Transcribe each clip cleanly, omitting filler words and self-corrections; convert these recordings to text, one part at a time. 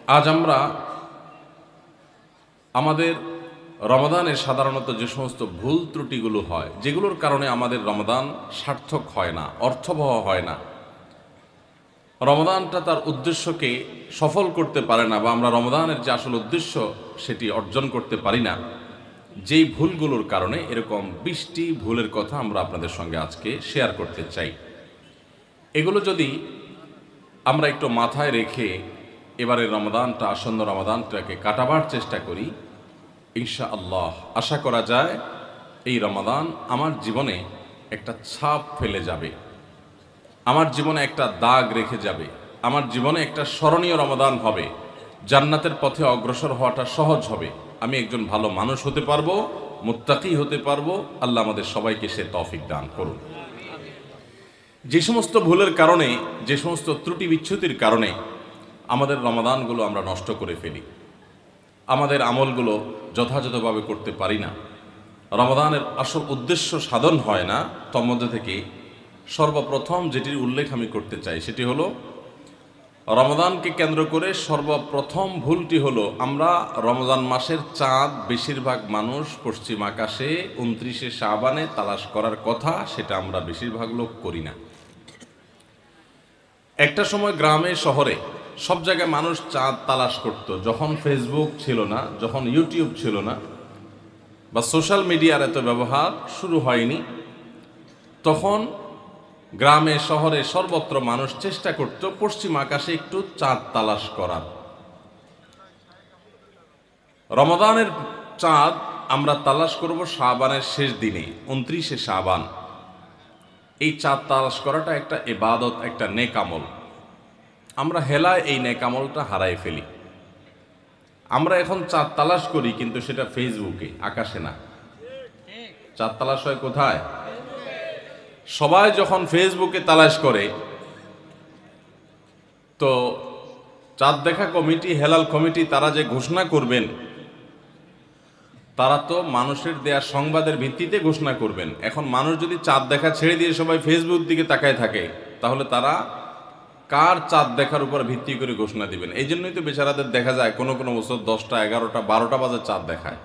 আজ আমরা আমাদের রমাদানের সাধারণত যে সমস্ত ভুল ত্রুটিগুলো হয়, যেগুলোর কারণে আমাদের রমাদান সার্থক হয় না, অর্থবহ হয় না, রমাদানটা তার উদ্দেশ্যকে সফল করতে পারে না, বা আমরা রমাদানের যে আসল উদ্দেশ্য সেটি অর্জন করতে পারি না, যেই ভুলগুলোর কারণে এরকম 20টি ভুলের কথা আমরা আপনাদের সঙ্গে আজকে শেয়ার করতে চাই। এগুলো যদি আমরা একটু মাথায় রেখে এবারের রমাদানটা, আসন্ন রমাদানটাকে কাটাবার চেষ্টা করি, ইনশাআল্লাহ আশা করা যায় এই রমাদান আমার জীবনে একটা ছাপ ফেলে যাবে, আমার জীবনে একটা দাগ রেখে যাবে, আমার জীবনে একটা স্মরণীয় রমাদান হবে, জান্নাতের পথে অগ্রসর হওয়াটা সহজ হবে, আমি একজন ভালো মানুষ হতে পারবো, মুত্তাকি হতে পারবো। আল্লাহ আমাদের সবাইকে সে তৌফিক দান করুন। যে সমস্ত ভুলের কারণে, যে সমস্ত ত্রুটি বিচ্যুতির কারণে আমাদের রমাদানগুলো আমরা নষ্ট করে ফেলি, আমাদের আমলগুলো যথাযথভাবে করতে পারি না, রমাদানের আসল উদ্দেশ্য সাধন হয় না, তার মধ্যে থেকে সর্বপ্রথম যেটির উল্লেখ আমি করতে চাই সেটি হলো, রমাদানকে কেন্দ্র করে সর্বপ্রথম ভুলটি হলো, আমরা রমজান মাসের চাঁদ বেশিরভাগ মানুষ পশ্চিম আকাশে 29শে শাবানে তালাশ করার কথা, সেটা আমরা বেশিরভাগ লোক করি না। একটা সময় গ্রামে শহরে সব জায়গায় মানুষ চাঁদ তালাশ করত, যখন ফেসবুক ছিল না, যখন ইউটিউব ছিল না, বা সোশ্যাল মিডিয়ার এত ব্যবহার শুরু হয়নি, তখন গ্রামে শহরে সর্বত্র মানুষ চেষ্টা করত পশ্চিম আকাশে একটু চাঁদ তালাশ করার। রমাদানের চাঁদ আমরা তালাশ করব শাবানের শেষ দিনে, 29শে শাবান। এই চাঁদ তালাশ করাটা একটা ইবাদত, একটা নেক আমল। আমরা হেলায় এই নেক আমলটা হারাই ফেলি। আমরা এখন চাঁদ তালাশ করি, কিন্তু সেটা ফেসবুকে, আকাশে না। চাঁদ তালাশ হয় কোথায়? সবাই যখন ফেসবুকে তালাশ করে, তো চাঁদ দেখা কমিটি, হেলাল কমিটি, তারা যে ঘোষণা করবেন, তারা তো মানুষের দেয়া সংবাদের ভিত্তিতে ঘোষণা করবেন। এখন মানুষ যদি চাঁদ দেখা ছেড়ে দিয়ে সবাই ফেসবুক দিকে তাকায় থাকে, তাহলে তারা কার চাঁদ দেখার উপর ভিত্তি করে ঘোষণা দিবেন? এই জন্যই তো বেচারাদের দেখা যায় কোনো কোনো বছর 10টা, 11টা, 12টা বাজে চাঁদ দেখায়,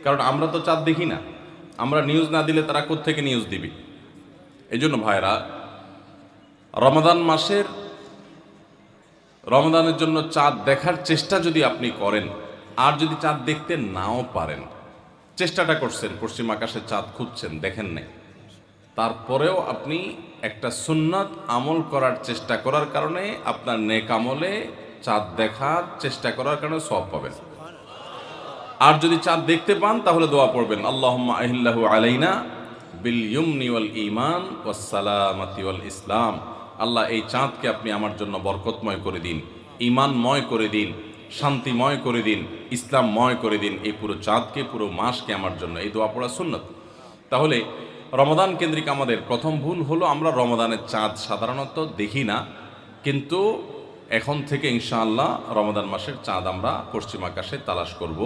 কারণ আমরা তো চাঁদ দেখি না। আমরা নিউজ না দিলে তারা কোত্থেকে নিউজ দিবে? এই জন্য ভাইরা, রমাদান মাসের, রমাদানের জন্য চাঁদ দেখার চেষ্টা যদি আপনি করেন, আর যদি চাঁদ দেখতে নাও পারেন, চেষ্টাটা করছেন, পশ্চিম আকাশে চাঁদ খুঁজছেন, দেখেন নাই, তারপরেও আপনি একটা সুন্নাত আমল করার চেষ্টা করার কারণে, আপনার নেক আমলে চাঁদ দেখার চেষ্টা করার কারণে সওয়াব পাবেন। আর যদি চাঁদ দেখতে পান, তাহলে দোয়া পড়বেন, আল্লাহুম্মা আহিল্লাহু আলাইনা বিল ইয়ুমনি ওয়াল ঈমান ওয়াস সালামাতি ওয়াল ইসলাম। আল্লাহ, এই চাঁদকে আপনি আমার জন্য বরকতময় করে দিন, ঈমানময় করে দিন, শান্তিময় করে দিন, ইসলামময় করে দিন। এই পুরো চাঁদকে, পুরো মাসকে আমার জন্য, এই দোয়া পড়া সুন্নত। তাহলে রমাদান কেন্দ্রিক আমাদের প্রথম ভুল হলো, আমরা রমাদানের চাঁদ সাধারণত দেখি না, কিন্তু এখন থেকে ইনশাআল্লাহ রমাদান মাসের চাঁদ আমরা পশ্চিম আকাশে তালাশ করব।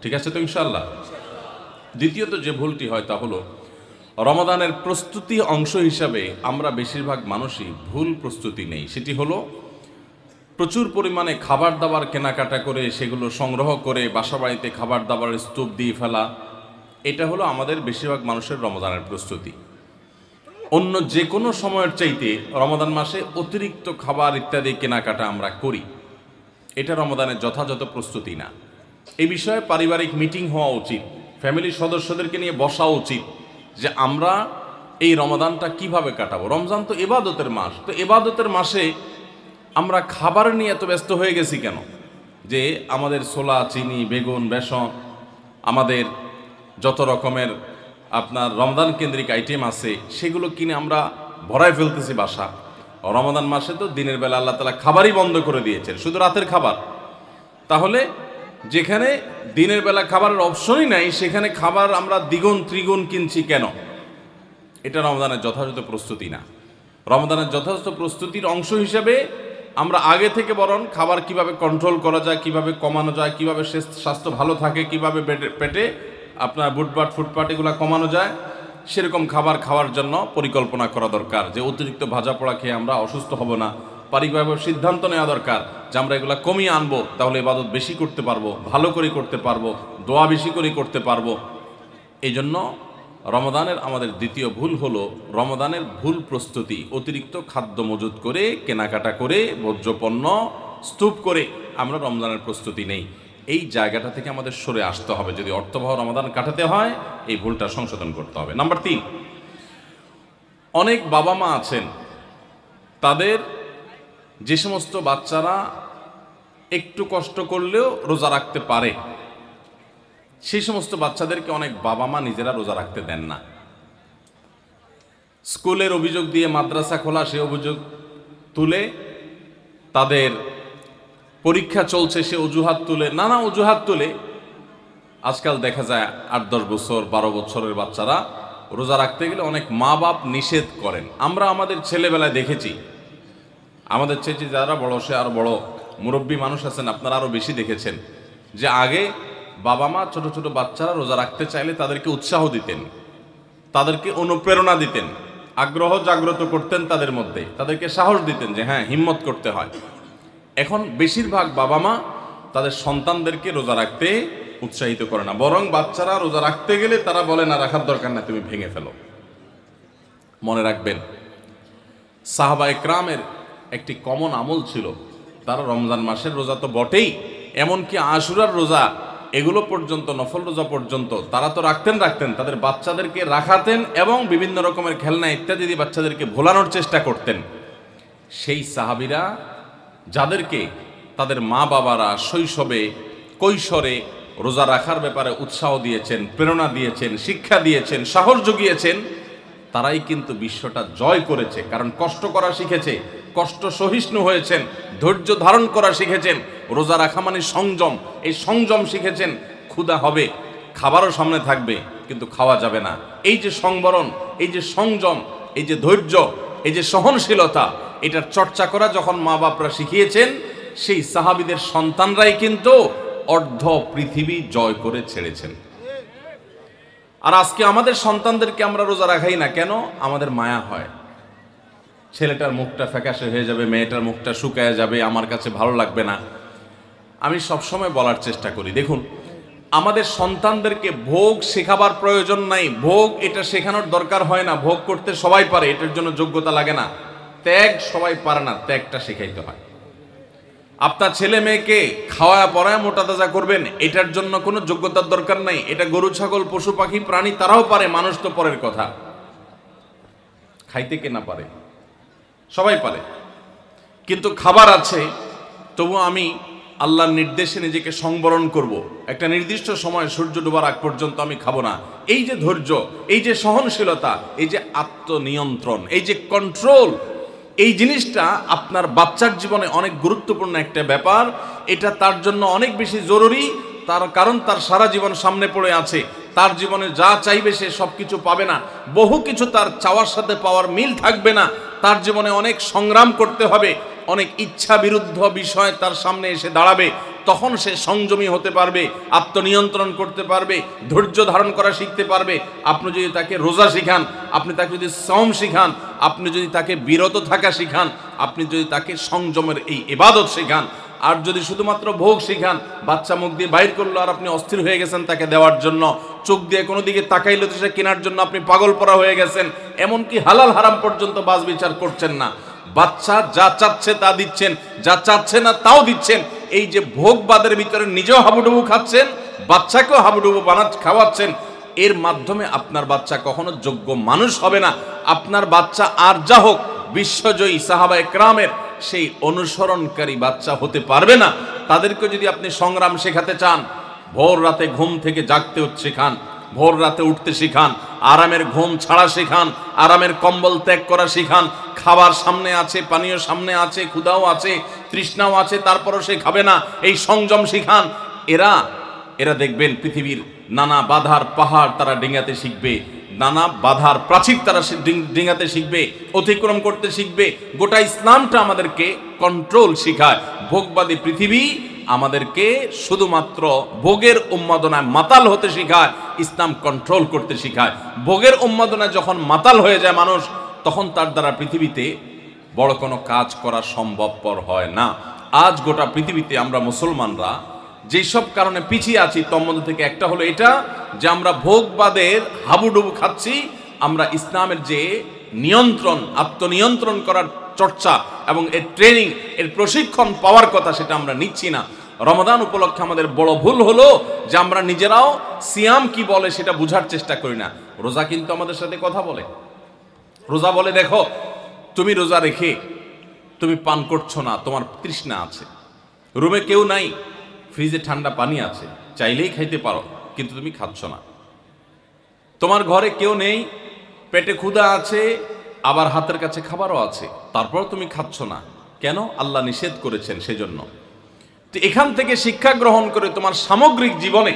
ঠিক আছে তো ইনশাআল্লাহ? দ্বিতীয়ত যে ভুলটি হয় তা হলো, রমাদানের প্রস্তুতি অংশ হিসাবে আমরা বেশিরভাগ মানুষই ভুল প্রস্তুতি নেই। সেটি হলো, প্রচুর পরিমাণে খাবার দাবার কেনাকাটা করে, সেগুলো সংগ্রহ করে বাসা বাড়িতে খাবার দাবারের স্তূপ দিয়ে ফেলা। এটা হলো আমাদের বেশিরভাগ মানুষের রমাদানের প্রস্তুতি। অন্য যে কোনো সময়ের চাইতে রমাদান মাসে অতিরিক্ত খাবার ইত্যাদি কেনাকাটা আমরা করি, এটা রমাদানের যথাযথ প্রস্তুতি না। এই বিষয়ে পারিবারিক মিটিং হওয়া উচিত, ফ্যামিলির সদস্যদেরকে নিয়ে বসা উচিত, যে আমরা এই রমাদানটা কিভাবে কাটাবো। রমজান তো ইবাদতের মাস, তো ইবাদতের মাসে আমরা খাবার নিয়ে এত ব্যস্ত হয়ে গেছি কেন? যে আমাদের ছোলা, চিনি, বেগুন, বেসন, আমাদের যত রকমের আপনার রমজান কেন্দ্রিক আইটেম আছে, সেগুলো কিনে আমরা ভরায় ফেলতেছি বাসা। রমাদান মাসে তো দিনের বেলা আল্লাহ তাআলা খাবারই বন্ধ করে দিয়েছেন, শুধু রাতের খাবার। তাহলে যেখানে দিনের বেলা খাবারের অপশনই নাই, সেখানে খাবার আমরা দ্বিগুণ ত্রিগুণ কিনছি কেন? এটা রমজানের যথাযথ প্রস্তুতি না। রমজানের যথাযথ প্রস্তুতির অংশ হিসেবে আমরা আগে থেকে বরং খাবার কিভাবে কন্ট্রোল করা যায়, কিভাবে কমানো যায়, কিভাবে স্বাস্থ্য ভালো থাকে, কিভাবে পেটে আপনার বুটপাট ফুটপাট এগুলো কমানো যায়, সেরকম খাবার খাওয়ার জন্য পরিকল্পনা করা দরকার। যে অতিরিক্ত ভাজা পোড়া খেয়ে আমরা অসুস্থ হব না, পারিবারিক সিদ্ধান্ত নেওয়া দরকার যে আমরা এগুলা কমিয়ে আনবো, তাহলে ইবাদত বেশি করতে পারবো, ভালো করে করতে পারবো, দোয়া বেশি করে করতে পারবো। এই জন্য রমাদানের আমাদের দ্বিতীয় ভুল হলো রমাদানের ভুল প্রস্তুতি। অতিরিক্ত খাদ্য মজুত করে, কেনাকাটা করে, বর্জ্যপণ্য স্তূপ করে আমরা রমজানের প্রস্তুতি নেই। এই জায়গাটা থেকে আমাদের সরে আসতে হবে। যদি অর্থবহ রমাদান কাটাতে হয়, এই ভুলটা সংশোধন করতে হবে। নাম্বার 3, অনেক বাবা মা আছেন, তাদের যে সমস্ত বাচ্চারা একটু কষ্ট করলেও রোজা রাখতে পারে, সেই সমস্ত বাচ্চাদেরকে অনেক বাবা মা নিজেরা রোজা রাখতে দেন না। স্কুলের অভিযোগ দিয়ে মাদ্রাসা খোলা, সে অভিযোগ তুলে, তাদের পরীক্ষা চলছে সে অজুহাত তুলে, নানা অজুহাত তুলে আজকাল দেখা যায় 8-10 বছর 12 বছরের বাচ্চারা রোজা রাখতে গেলে অনেক মা বাপ নিষেধ করেন। আমরা আমাদের ছেলেবেলায় দেখেছি, আমাদের চেয়ে যারা বড়, সে আরো বড় মুরব্বী মানুষ আছেন, আপনারা আরো বেশি দেখেছেন, যে আগে বাবা মা ছোট ছোট বাচ্চারা রোজা রাখতে চাইলে তাদেরকে উৎসাহ দিতেন, তাদেরকে অনুপ্রেরণা দিতেন, আগ্রহ জাগ্রত করতেন তাদের মধ্যে, তাদেরকে সাহস দিতেন যে হ্যাঁ, হিম্মত করতে হয়। এখন বেশিরভাগ বাবা মা তাদের সন্তানদেরকে রোজা রাখতে উৎসাহিত করে না, বরং বাচ্চারা রোজা রাখতে গেলে তারা বলে না, রাখার দরকার না, তুমি ভেঙে ফেলো। মনে রাখবেন, সাহাবা একরামের একটি কমন আমল ছিল, তারা রমজান মাসের রোজা তো বটেই, এমনকি আশুরার রোজা, এগুলো পর্যন্ত, নফল রোজা পর্যন্ত তারা তো রাখতেন, তাদের বাচ্চাদেরকে রাখাতেন এবং বিভিন্ন রকমের খেলনা ইত্যাদি দিয়ে বাচ্চাদেরকে ভোলানোর চেষ্টা করতেন। সেই সাহাবীরা যাদেরকে তাদের মা বাবারা শৈশবে, কৈশোরে রোজা রাখার ব্যাপারে উৎসাহ দিয়েছেন, প্রেরণা দিয়েছেন, শিক্ষা দিয়েছেন, সাহস জুগিয়েছেন, তারাই কিন্তু বিশ্বটা জয় করেছে। কারণ কষ্ট করা শিখেছে, কষ্ট সহিষ্ণু হয়েছেন, ধৈর্য ধারণ করা শিখেছেন। রোজা রাখা মানে সংযম, এই সংযম শিখেছেন। ক্ষুধা হবে, খাবারও সামনে থাকবে, কিন্তু খাওয়া যাবে না। এই যে সংবরণ, এই যে সংযম, এই যে ধৈর্য, এই যে সহনশীলতা, এটার চর্চা করা যখন মা বাপরা শিখিয়েছেন, সেই সাহাবীদের সন্তানরাই কিন্তু অর্ধ পৃথিবী জয় করে ছেড়েছেন। আর আজকে আমাদের সন্তানদেরকে আমরা রোজা রাখাই না কেন? আমাদের মায়া হয়, ছেলেটার মুখটা ফ্যাকাশে হয়ে যাবে, মেয়েটার মুখটা শুকায় যাবে, আমার কাছে ভালো লাগবে না। আমি সবসময় বলার চেষ্টা করি, দেখুন, আমাদের সন্তানদেরকে ভোগ শেখাবার প্রয়োজন নাই, ভোগ এটা শেখানোর দরকার হয় না। ভোগ করতে সবাই পারে, এটার জন্য যোগ্যতা লাগে না। ত্যাগ সবাই পারে না, ত্যাগটা শেখাইতে হয়। আপনার ছেলে মেয়েকে খাওয়া পড়ায় মোটা তাজা করবেন, এটার জন্য কোনো যোগ্যতার দরকার নাই। এটা গরু ছাগল পশু পাখি প্রাণী তারাও পারে, মানুষ তো পরের কথা। খাইতে কে না পারে? সবাই পারে। কিন্তু খাবার আছে, তবু আমি আল্লাহর নির্দেশে নিজেকে সংবরণ করব। একটা নির্দিষ্ট সময় সূর্য ডোবার আগ পর্যন্ত আমি খাবো না। এই যে ধৈর্য, এই যে সহনশীলতা, এই যে আত্মনিয়ন্ত্রণ, এই যে কন্ট্রোল, এই জিনিসটা আপনার বাচ্চার জীবনে অনেক গুরুত্বপূর্ণ একটা ব্যাপার। এটা তার জন্য অনেক বেশি জরুরি, তার কারণ তার সারা জীবন সামনে পড়ে আছে। তার জীবনে যা চাইবে সে সব কিছু পাবে না, বহু কিছু তার চাওয়ার সাথে পাওয়ার মিল থাকবে না। তার জীবনে অনেক সংগ্রাম করতে হবে, অনেক ইচ্ছা বিরুদ্ধ বিষয় তার সামনে এসে দাঁড়াবে। তখন সে সংযমী হতে পারবে, আত্মনিয়ন্ত্রণ করতে পারবে, ধৈর্য ধারণ করা শিখতে পারবে। আপনি যদি তাকে রোজা শিখান, আপনি তাকে যদি সওম শিখান, আপনি যদি তাকে বিরত থাকা শিখান, আপনি যদি তাকে সংযমের এই ইবাদত শিখান, আর যদি শুধুমাত্র ভোগ শিখান, বাচ্চা মুখ দিয়ে বাইর করলো আর আপনি অস্থির হয়ে গেছেন তাকে দেওয়ার জন্য, চোখ দিয়ে কোনো দিকে তাকাইলে তো সে কেনার জন্য আপনি পাগল পরা হয়ে গেছেন, এমনকি হালাল হারাম পর্যন্ত বাছ বিচার করছেন না। বাচ্চা যা চাচ্ছে তা দিচ্ছেন, যা চাচ্ছে না তাও দিচ্ছেন। এই যে ভোগবাদের ভিতরে নিজেও হাবুডুবু খাচ্ছেন, বাচ্চাকেও হাবুডুবু খাওয়াচ্ছেন, এর মাধ্যমে আপনার বাচ্চা কখনো যোগ্য মানুষ হবে না। আপনার বাচ্চা আর যা হোক, বিশ্বজয়ী সাহাবা একরামের সেই অনুসরণকারী বাচ্চা হতে পারবে না। তাদেরকে যদি আপনি সংগ্রাম শেখাতে চান, ভোর রাতে ঘুম থেকে জাগতে শেখান, ভোর রাতে উঠতে শিখান, আরামের ঘুম ছাড়া শিখান, আরামের কম্বল ত্যাগ করা শিখান। খাবার সামনে আছে, পানীয় সামনে আছে, ক্ষুধাও আছে, তৃষ্ণাও আছে, তারপরও সে খাবে না, এই সংযম শিখান। এরা দেখবেন পৃথিবীর নানা বাধার পাহাড় তারা ডিঙাতে শিখবে, নানা বাধার প্রাচীর তারা ডিঙাতে শিখবে, অতিক্রম করতে শিখবে। গোটা ইসলামটা আমাদেরকে কন্ট্রোল শিখায়। ভোগবাদী পৃথিবী আমাদেরকে শুধুমাত্র ভোগের উন্মাদনায় মাতাল হতে শিখায়, ইসলাম কন্ট্রোল করতে শিখায়। ভোগের উন্মাদনায় যখন মাতাল হয়ে যায় মানুষ, তখন তার দ্বারা পৃথিবীতে বড় কোনো কাজ করা সম্ভবপর হয় না। আজ গোটা পৃথিবীতে আমরা মুসলমানরা যেসব কারণে পিছিয়ে আছি তার মধ্যে থেকে একটা হলো এটা যে আমরা ভোগবাদের হাবুডুবু খাচ্ছি। আমরা ইসলামের যে নিয়ন্ত্রণ, আত্মনিয়ন্ত্রণ করার চর্চা এবং এর ট্রেনিং, এর প্রশিক্ষণ পাওয়ার কথা সেটা আমরা নিচ্ছি না। রমাদান উপলক্ষে আমাদের বড় ভুল হলো যে আমরা নিজেরাও সিয়াম কি বলে সেটা বুঝার চেষ্টা করি না। রোজা কিন্তু আমাদের সাথে কথা বলে। রোজা বলে, দেখো তুমি রোজা রেখে তুমি পান করছো না, তোমার তৃষ্ণা আছে, রুমে কেউ নাই, ফ্রিজে ঠান্ডা পানি আছে, চাইলেই খাইতে পারো কিন্তু তুমি খাচ্ছ না। তোমার ঘরে কেউ নেই, পেটে ক্ষুধা আছে, আবার হাতের কাছে খাবারও আছে, তারপর তুমি খাচ্ছ না কেন? আল্লাহ নিষেধ করেছেন সেজন্য। তো এখান থেকে শিক্ষা গ্রহণ করে তোমার সামগ্রিক জীবনে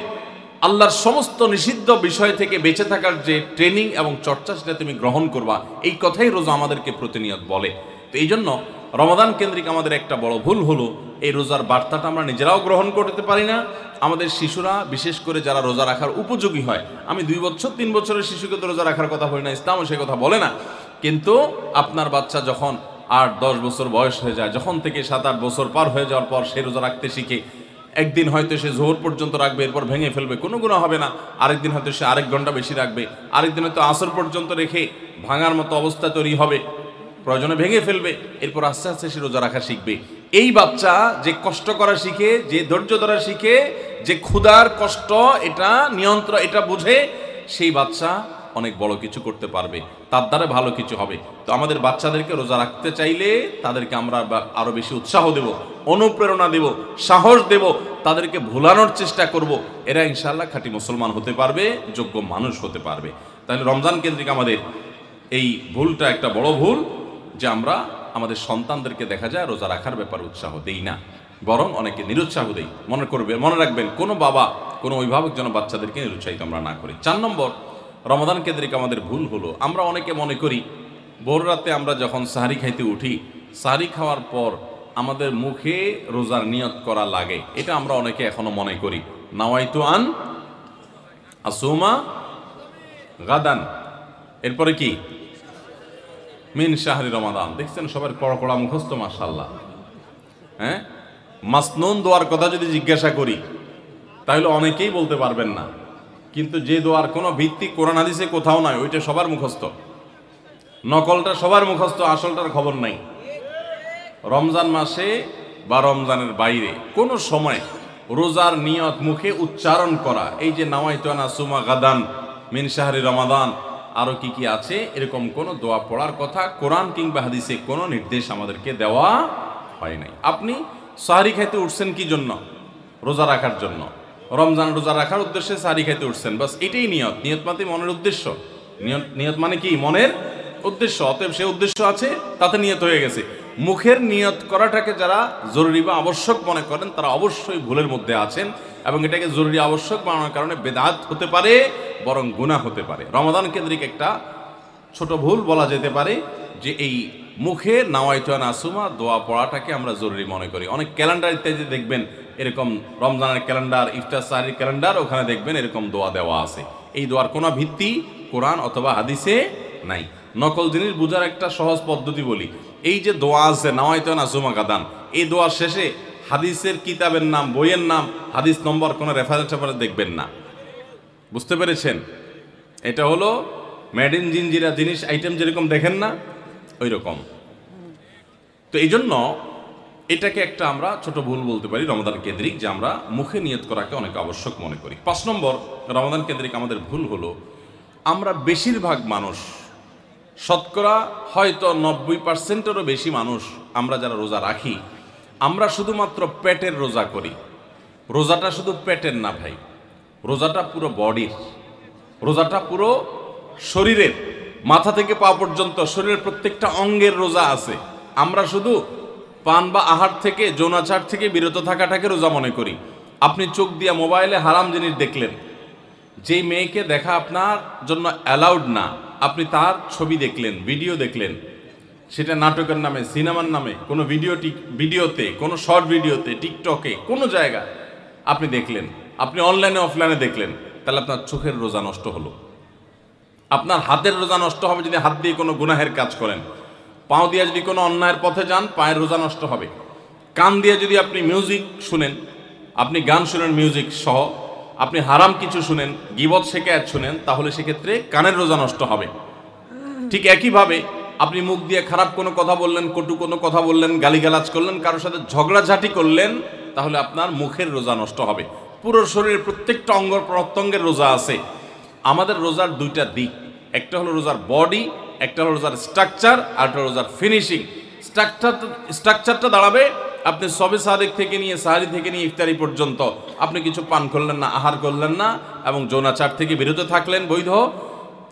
আল্লাহর সমস্ত নিষিদ্ধ বিষয় থেকে বেঁচে থাকার যে ট্রেনিং এবং চর্চা সেটা তুমি গ্রহণ করবা, এই কথাই রোজা আমাদেরকে প্রতিনিয়ত বলে। তো এই জন্য রমাদান কেন্দ্রিক আমাদের একটা বড় ভুল হলো এই রোজার বার্তাটা আমরা নিজেরাও গ্রহণ করতে পারি না। আমাদের শিশুরা বিশেষ করে যারা রোজা রাখার উপযোগী হয়, আমি 2 বছর 3 বছরের শিশুকে তো রোজা রাখার কথা বলি না, ইসলামও সে কথা বলে না, কিন্তু আপনার বাচ্চা যখন 8-10 বছর বয়স হয়ে যায়, যখন থেকে 7-8 বছর পার হয়ে যাওয়ার পর সে রোজা রাখতে শিখে, একদিন হয়তো সে জোহর পর্যন্ত রাখবে, এরপর ভেঙে ফেলবে, কোনো গুনাহ হবে না। আরেকদিন হয়তো সে আরেক ঘন্টা বেশি রাখবে, আরেকদিন হয়তো আসর পর্যন্ত রেখে ভাঙার মতো অবস্থা তৈরি হবে, প্রয়োজনে ভেঙে ফেলবে, এরপর আস্তে আস্তে সে রোজা রাখা শিখবে। এই বাচ্চা যে কষ্ট করা শিখে, যে ধৈর্য ধরা শিখে, যে ক্ষুধার কষ্ট এটা নিয়ন্ত্রণ এটা বুঝে, সেই বাচ্চা অনেক বড় কিছু করতে পারবে, তার দ্বারা ভালো কিছু হবে। তো আমাদের বাচ্চাদেরকে রোজা রাখতে চাইলে তাদেরকে আমরা আরো বেশি উৎসাহ দেব, অনুপ্রেরণা দেব, সাহস দেব, তাদেরকে ভুলানোর চেষ্টা করব। এরা ইনশাআল্লাহ খাঁটি মুসলমান হতে পারবে, যোগ্য মানুষ হতে পারবে। তাহলে রমজান কেন্দ্রিক আমাদের এই ভুলটা একটা বড় ভুল যে আমরা আমাদের সন্তানদেরকে দেখা যায় রোজা রাখার ব্যাপারে উৎসাহ দেই না, বরং অনেকে নিরুৎসাহ দেই। মনে রাখবেন, কোনো বাবা কোনো অভিভাবক যেন বাচ্চাদেরকে নিরুৎসাহিত আমরা না করি। 4 নম্বর রমাদান কেন্দ্রিক আমাদের ভুল হলো আমরা অনেকে মনে করি ভোর রাতে আমরা যখন সাহারি খাইতে উঠি, সাহারি খাওয়ার পর আমাদের মুখে রোজার নিয়ত করা লাগে। এটা আমরা অনেকে এখনো মনে করি, নাওয়াইতু আন আসুমা গাদান, এরপরে কি মিন শাহরি রমাদান। দেখছেন সবার কড়া কড়া মুখস্থ, মাশাআল্লাহ। হ্যাঁ, মাসনুন দোয়ার কথা যদি জিজ্ঞাসা করি তাহলে অনেকেই বলতে পারবেন না, কিন্তু যে দোয়ার কোনো ভিত্তি কোরআন হাদিসে কোথাও নাই ওইটা সবার মুখস্থ, নকলটা সবার মুখস্থ, আসলটার খবর নাই। রমজান মাসে বা রমজানের বাইরে কোনো সময় রোজার নিয়ত মুখে উচ্চারণ করা, এই যে নাওয়াইতু আন আসুমা গাদান মিন শাহরি রমাদান, আরো কি কি আছে, এরকম কোন দোয়া পড়ার কথা কোরআন কিংবা হাদিসে কোনো নির্দেশ আমাদেরকে দেওয়া হয় নাই। আপনি সাহারি খাইতে উঠছেন কি জন্য? রোজা রাখার জন্য। রমজান রোজা রাখার উদ্দেশ্যে সাহারি খাইতে উঠছেন, বাস এটাই নিয়ত। নিয়ত মানে মনের উদ্দেশ্য, নিয়ত মানে কি মনের উদ্দেশ্য। অতএব সে উদ্দেশ্য আছে, তাতে নিয়ত হয়ে গেছে। মুখের নিয়ত করাটাকে যারা জরুরি বা আবশ্যক মনে করেন তারা অবশ্যই ভুলের মধ্যে আছেন, এবং এটাকে জরুরি আবশ্যক বানানোর কারণে বেদাত হতে পারে, বরং গুনাহ হতে পারে। রমাদান কেন্দ্রিক একটা ছোট ভুল বলা যেতে পারে যে এই মুখে নাওয়াইতু আন আসুমা দোয়া পড়াটাকে আমরা জরুরি মনে করি। অনেক ক্যালেন্ডার ইত্যাদি দেখবেন এরকম রমজানের ক্যালেন্ডার, ইফতার সাহারির ক্যালেন্ডার, ওখানে দেখবেন এরকম দোয়া দেওয়া আছে। এই দোয়ার কোনো ভিত্তি কোরআন অথবা হাদিসে নাই। নকল জিনিস বোঝার একটা সহজ পদ্ধতি বলি, এই যে দোয়া আছে নাওয়াইতু আন আসুমা গাদান, এই দোয়ার শেষে হাদিসের কিতাবের নাম, বইয়ের নাম, হাদিস নম্বর, কোনো রেফারেন্স দেখবেন না। বুঝতে পেরেছেন? এটা হলো মেড ইন জিনজিরা জিনিস আইটেম যেরকম দেখেন না ওই রকম। তো এই জন্য এটাকে একটা আমরা ছোট ভুল বলতে পারি রমাদান কেন্দ্রিক, যে আমরা মুখে নিয়ত করাকে অনেক আবশ্যক মনে করি। 5 নম্বর রমাদান কেন্দ্রিক আমাদের ভুল হলো আমরা বেশিরভাগ মানুষ, শতকরা হয়তো 90%-এরও বেশি মানুষ আমরা যারা রোজা রাখি, আমরা শুধুমাত্র পেটের রোজা করি। রোজাটা শুধু পেটের না ভাই, রোজাটা পুরো বডির, রোজাটা পুরো শরীরের, মাথা থেকে পা পর্যন্ত শরীরের প্রত্যেকটা অঙ্গের রোজা আছে। আমরা শুধু পান বা আহার থেকে, যৌনাচার থেকে বিরত থাকাটাকে রোজা মনে করি। আপনি চোখ দিয়ে মোবাইলে হারাম জিনিস দেখলেন, যেই মেয়েকে দেখা আপনার জন্য অ্যালাউড না, আপনি তার ছবি দেখলেন, ভিডিও দেখলেন, সেটা নাটকের নামে, সিনেমার নামে, কোনো ভিডিওতে, কোনো শর্ট ভিডিওতে, টিকটকে, কোনো জায়গায় আপনি দেখলেন, আপনি অনলাইনে অফলাইনে দেখলেন, তাহলে আপনার চোখের রোজা নষ্ট হলো। আপনার হাতের রোজা নষ্ট হবে যদি হাত দিয়ে কোনো গুনাহের কাজ করেন। পাও দিয়ে যদি কোনো অন্যায়ের পথে যান, পায়ের রোজা নষ্ট হবে। কান দিয়ে যদি আপনি মিউজিক শুনেন, আপনি গান শুনেন মিউজিক সহ, আপনি হারাম কিছু শুনেন, গীবত শিকায়াত শুনেন, তাহলে সেক্ষেত্রে কানের রোজা নষ্ট হবে। ঠিক একইভাবে আপনি মুখ দিয়ে খারাপ কোনো কথা বললেন, কটু কোনো কথা বললেন, গালিগালাজ করলেন, কারোর সাথে ঝগড়াঝাটি করলেন, তাহলে আপনার মুখের রোজা নষ্ট হবে। পুরো শরীরের প্রত্যেকটা অঙ্গ প্রত্যঙ্গের রোজা আছে। আমাদের রোজার দুইটা দিক, একটা হলো রোজার বডি, একটা হলো রোজার স্ট্রাকচার, আর একটা রোজার ফিনিশিং। স্ট্রাকচারটা দাঁড়াবে আপনি সবে সাদেক থেকে নিয়ে সাহারি থেকে নিয়ে ইফতারি পর্যন্ত আপনি কিছু পান করলেন না, আহার করলেন না, এবং যৌনাচার থেকে বিরত থাকলেন, বৈধ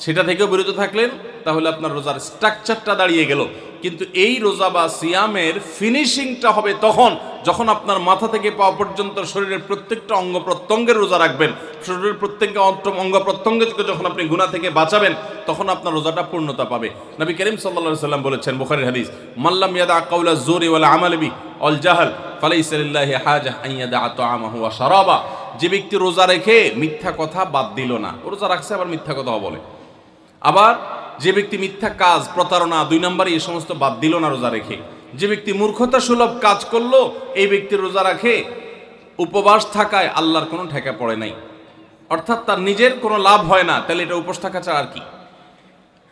সেটা থেকেও বিরত থাকলেন, তাহলে আপনার রোজার স্ট্রাকচারটা দাঁড়িয়ে গেল। কিন্তু এই রোজা বা সিয়ামের ফিনিশিংটা হবে তখন যখন আপনার মাথা থেকে পাওয়া পর্যন্ত শরীরের প্রত্যেকটা অঙ্গ প্রত্যঙ্গের রোজা রাখবেন। শরীরের প্রত্যেকটা অঙ্গ প্রত্যঙ্গকে যখন আপনি গুনাহ থেকে বাঁচাবেন, তখন আপনার রোজাটা পূর্ণতা পাবে। নবী করিম সাল্লাল্লাহু আলাইহি সাল্লাম বলেছেন, বুখারীর হাদিস, মাল্লাম ইয়াদা কাওলা যুরি ওয়াল আমাল বি ওয়াল জাহল ফালাইসা লিল্লাহি হাজা আন ইয়াদা তাআমাহু ওয়া শারাবা। যে ব্যক্তি রোজা রেখে মিথ্যা কথা বাদ দিল না, রোজা রাখছে আবার মিথ্যা কথা বলে, আবার যে ব্যক্তি মিথ্যা কাজ, প্রতারণা, 2 নম্বরই এই সমস্ত বাদ দিল না রোজা রেখে, যে ব্যক্তি মূর্খতা সুলভ কাজ করলো, এই ব্যক্তি রোজা রাখে উপবাস থাকায় আল্লাহর কোনো ঠেকা পড়ে নাই, অর্থাৎ তার নিজের কোনো লাভ হয় না, তাহলে এটা উপোস থাকা ছাড়া আর কি।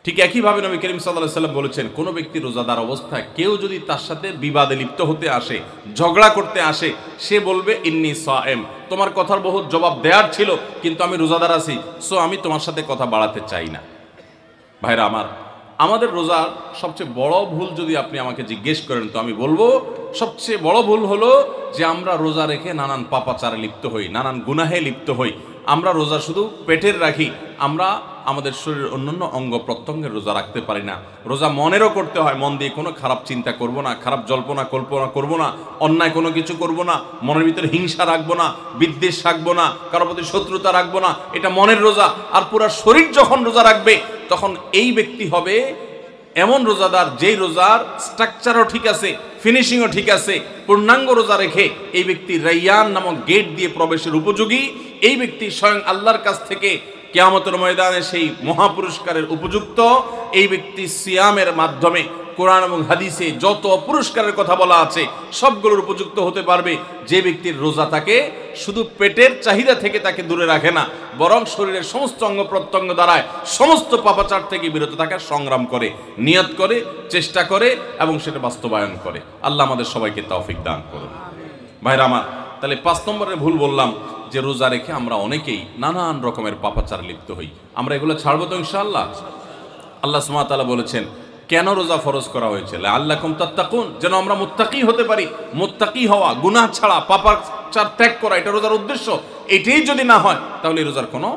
ঠিক একইভাবে নবী করিম সাল্লাল্লাহু আলাইহি সাল্লাম বলেছেন, কোনো ব্যক্তি রোজাদার অবস্থায় কেউ যদি তার সাথে বিবাদে লিপ্ত হতে আসে, ঝগড়া করতে আসে, সে বলবে ইন্নী সায়েম, তোমার কথার বহুত জবাব দেওয়ার ছিল, কিন্তু আমি রোজাদার আছি, সো আমি তোমার সাথে কথা বাড়াতে চাই না। ভাইরা আমার, আমাদের রোজার সবচেয়ে বড় ভুল যদি আপনি আমাকে জিজ্ঞেস করেন, তো আমি বলবো সবচেয়ে বড় ভুল হলো যে আমরা রোজা রেখে নানান পাপাচারে লিপ্ত হই, নানান গুনাহে লিপ্ত হই। আমরা রোজা শুধু পেটের রাখি, আমরা আমাদের শরীরের অন্যান্য অঙ্গ প্রত্যঙ্গের রোজা রাখতে পারি না। রোজা মনেরও করতে হয়, মন দিয়ে কোনো খারাপ চিন্তা করব না, খারাপ জল্পনা কল্পনা করব না, অন্যায় কোনো কিছু করব না, মনের ভিতরে হিংসা রাখবো না, বিদ্বেষ রাখবো না, কারোর প্রতি শত্রুতা রাখবো না, এটা মনের রোজা। আর পুরো শরীর যখন রোজা রাখবে, তখন এই ব্যক্তি হবে এমন রোজাদার যেই রোজার স্ট্রাকচারও ঠিক আছে, ফিনিশিংও ঠিক আছে, পূর্ণাঙ্গ রোজা রেখে এই ব্যক্তি রাইয়ান নামক গেট দিয়ে প্রবেশের উপযোগী। এই ব্যক্তি স্বয়ং আল্লাহর কাছ থেকে কিয়ামতের ময়দানে সেই মহাপুরস্কারের উপযুক্ত। এই ব্যক্তি সিয়ামের মাধ্যমে কোরআন এবং হাদিসে যত পুরস্কারের কথা বলা আছে সবগুলোর উপযুক্ত হতে পারবে। যে ব্যক্তির রোজা তাকে শুধু পেটের চাহিদা থেকে তাকে দূরে রাখে না, বরং শরীরের সমস্ত অঙ্গ প্রত্যঙ্গ দ্বারায় সমস্ত পাপাচার থেকে বিরত থাকার সংগ্রাম করে, নিয়ত করে, চেষ্টা করে এবং সেটা বাস্তবায়ন করে। আল্লাহ আমাদের সবাইকে তৌফিক দান করুন। ভাইরা আমার, তাহলে 5 নম্বরের ভুল বললাম যে রোজা রেখে আমরা অনেকেই নানান রকমের পাপাচার লিপ্ত হই। আমরা এগুলো ছাড়বো তো ইনশাআল্লাহ। আল্লাহ সুবহানাহু ওয়া তাআলা বলেছেন, কেন রোজা ফরজ করা হয়েছে? লাআল্লাকুম তাত্তাকুন, যেন আমরা মুত্তাকি হতে পারি। মুত্তাকি হওয়া, গুনাহ ছাড়া, পাপাচার ত্যাগ করা, এটা রোজার উদ্দেশ্য। এটাই যদি না হয়, তাহলে রোজার কোনো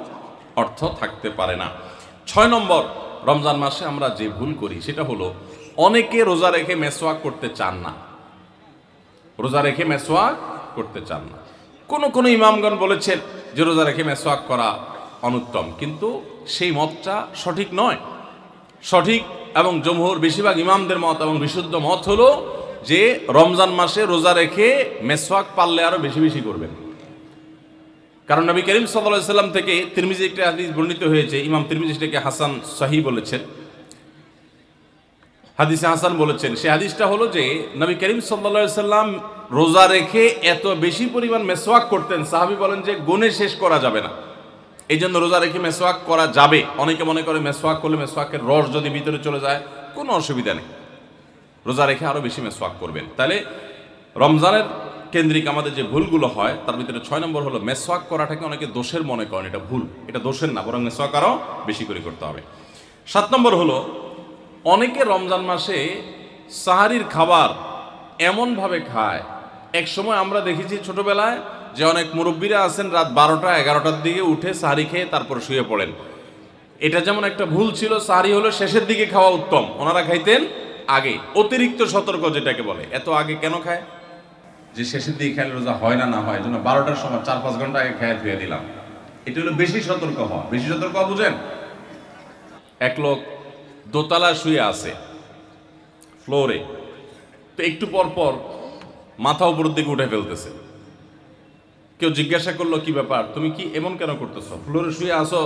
অর্থ থাকতে পারে না। 6 নম্বর, রমজান মাসে আমরা যে ভুল করি সেটা হলো অনেকে রোজা রেখে মেসওয়াক করতে চান না। রোজা রেখে মেসওয়াক করতে চান না। কোন ইমামগণ বলেছেন যে রোজা রেখে মেসওয়াক করা অনুত্তম, কিন্তু সেই মতটা সঠিক নয়। সঠিক এবং জমহুর বেশিরভাগ ইমামদের মত এবং বিশুদ্ধ মত হলো যে রমজান মাসে রোজা রেখে মেসওয়াক পারলে আরো বেশি বেশি করবেন। কারণ নবী করিম সাল্লাল্লাহু আলাইহি সাল্লাম থেকে তিরমিজি একটা হাদিস বর্ণিত হয়েছে, ইমাম তিরমিজি সেটাকে হাসান সহিহ বলেছেন, হাদিসে হাসান বলেছেন। সেই হাদিসটা হলো যে নবী করিম সাল্লাল্লাহু আলাইহি সাল্লাম রোজা রেখে এত বেশি পরিমাণ মেসওয়াক করতেন, সাহাবী বলেন যে গুণে শেষ করা যাবে না। এই জন্য রোজা রেখে মেসওয়াক করা যাবে। অনেকে মনে করে মেসওয়াক করলে মেসওয়াকের রস যদি ভিতরে চলে যায় কোনো অসুবিধা নেই, রোজা রেখে আরো বেশি মেসওয়াক করবেন। তাহলে রমজানের কেন্দ্রিক আমাদের যে ভুলগুলো হয় তার ভিতরে 6 নম্বর হলো মেসওয়াক করাটাকে অনেকে দোষের মনে করেন। এটা ভুল, এটা দোষের না, বরং মেসওয়াক আরো বেশি করে করতে হবে। 7 নম্বর হলো অনেকে রমজান মাসে সাহারির খাবার এমনভাবে খায়। এক সময় আমরা দেখেছি ছোটবেলায় যে অনেক মুরব্বীরা আছেন রাত 12টা-11টার দিকে উঠে সাহারি খেয়ে তারপর শুয়ে পড়েন। এটা যেমন একটা ভুল ছিল, সাহারি হলো শেষের দিকে খাওয়া উত্তম, ওনারা খাইতেন আগে। অতিরিক্ত সতর্ক যেটাকে বলে। এত আগে কেন খায়? যে শেষের দিকে খাইলে রোজা হয় না, না হয়, এই জন্য 12টার সময় 4-5 ঘন্টা আগে খেয়ে ধুয়ে দিলাম। এটা হলো বেশি সতর্ক হওয়া। বেশি সতর্ক হওয়া বুঝেন? এক লোক দোতলা শুয়ে আছে ফ্লোরে, তো একটু পর পর মাথা উপরের দিকে উঠে ফেলতেছে। কেউ জিজ্ঞাসা করলো, কি ব্যাপার, তুমি কি এমন কেন করতেছো? ফ্লোরে শুয়ে আসো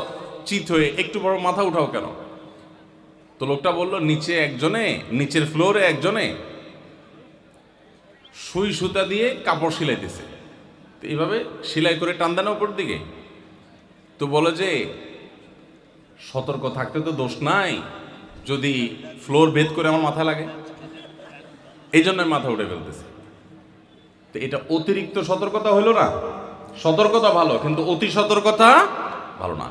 চিত হয়ে, একটু পর মাথা উঠাও কেন? তো লোকটা বললো নিচে একজনে, নিচের ফ্লোরে একজনে সুই সুতা দিয়ে কাপড় সিলাইতেছে, তো এইভাবে সেলাই করে টান দেন উপর দিকে। তো বলে যে সতর্ক থাকতে তো দোষ নাই, যদি ফ্লোর ভেদ করে আমার মাথা লাগে, এই জন্য মাথা উঠে ফেলতেছে। তো এটা অতিরিক্ত সতর্কতা হলো না? সতর্কতা ভালো, কিন্তু অতি সতর্কতা ভালো না।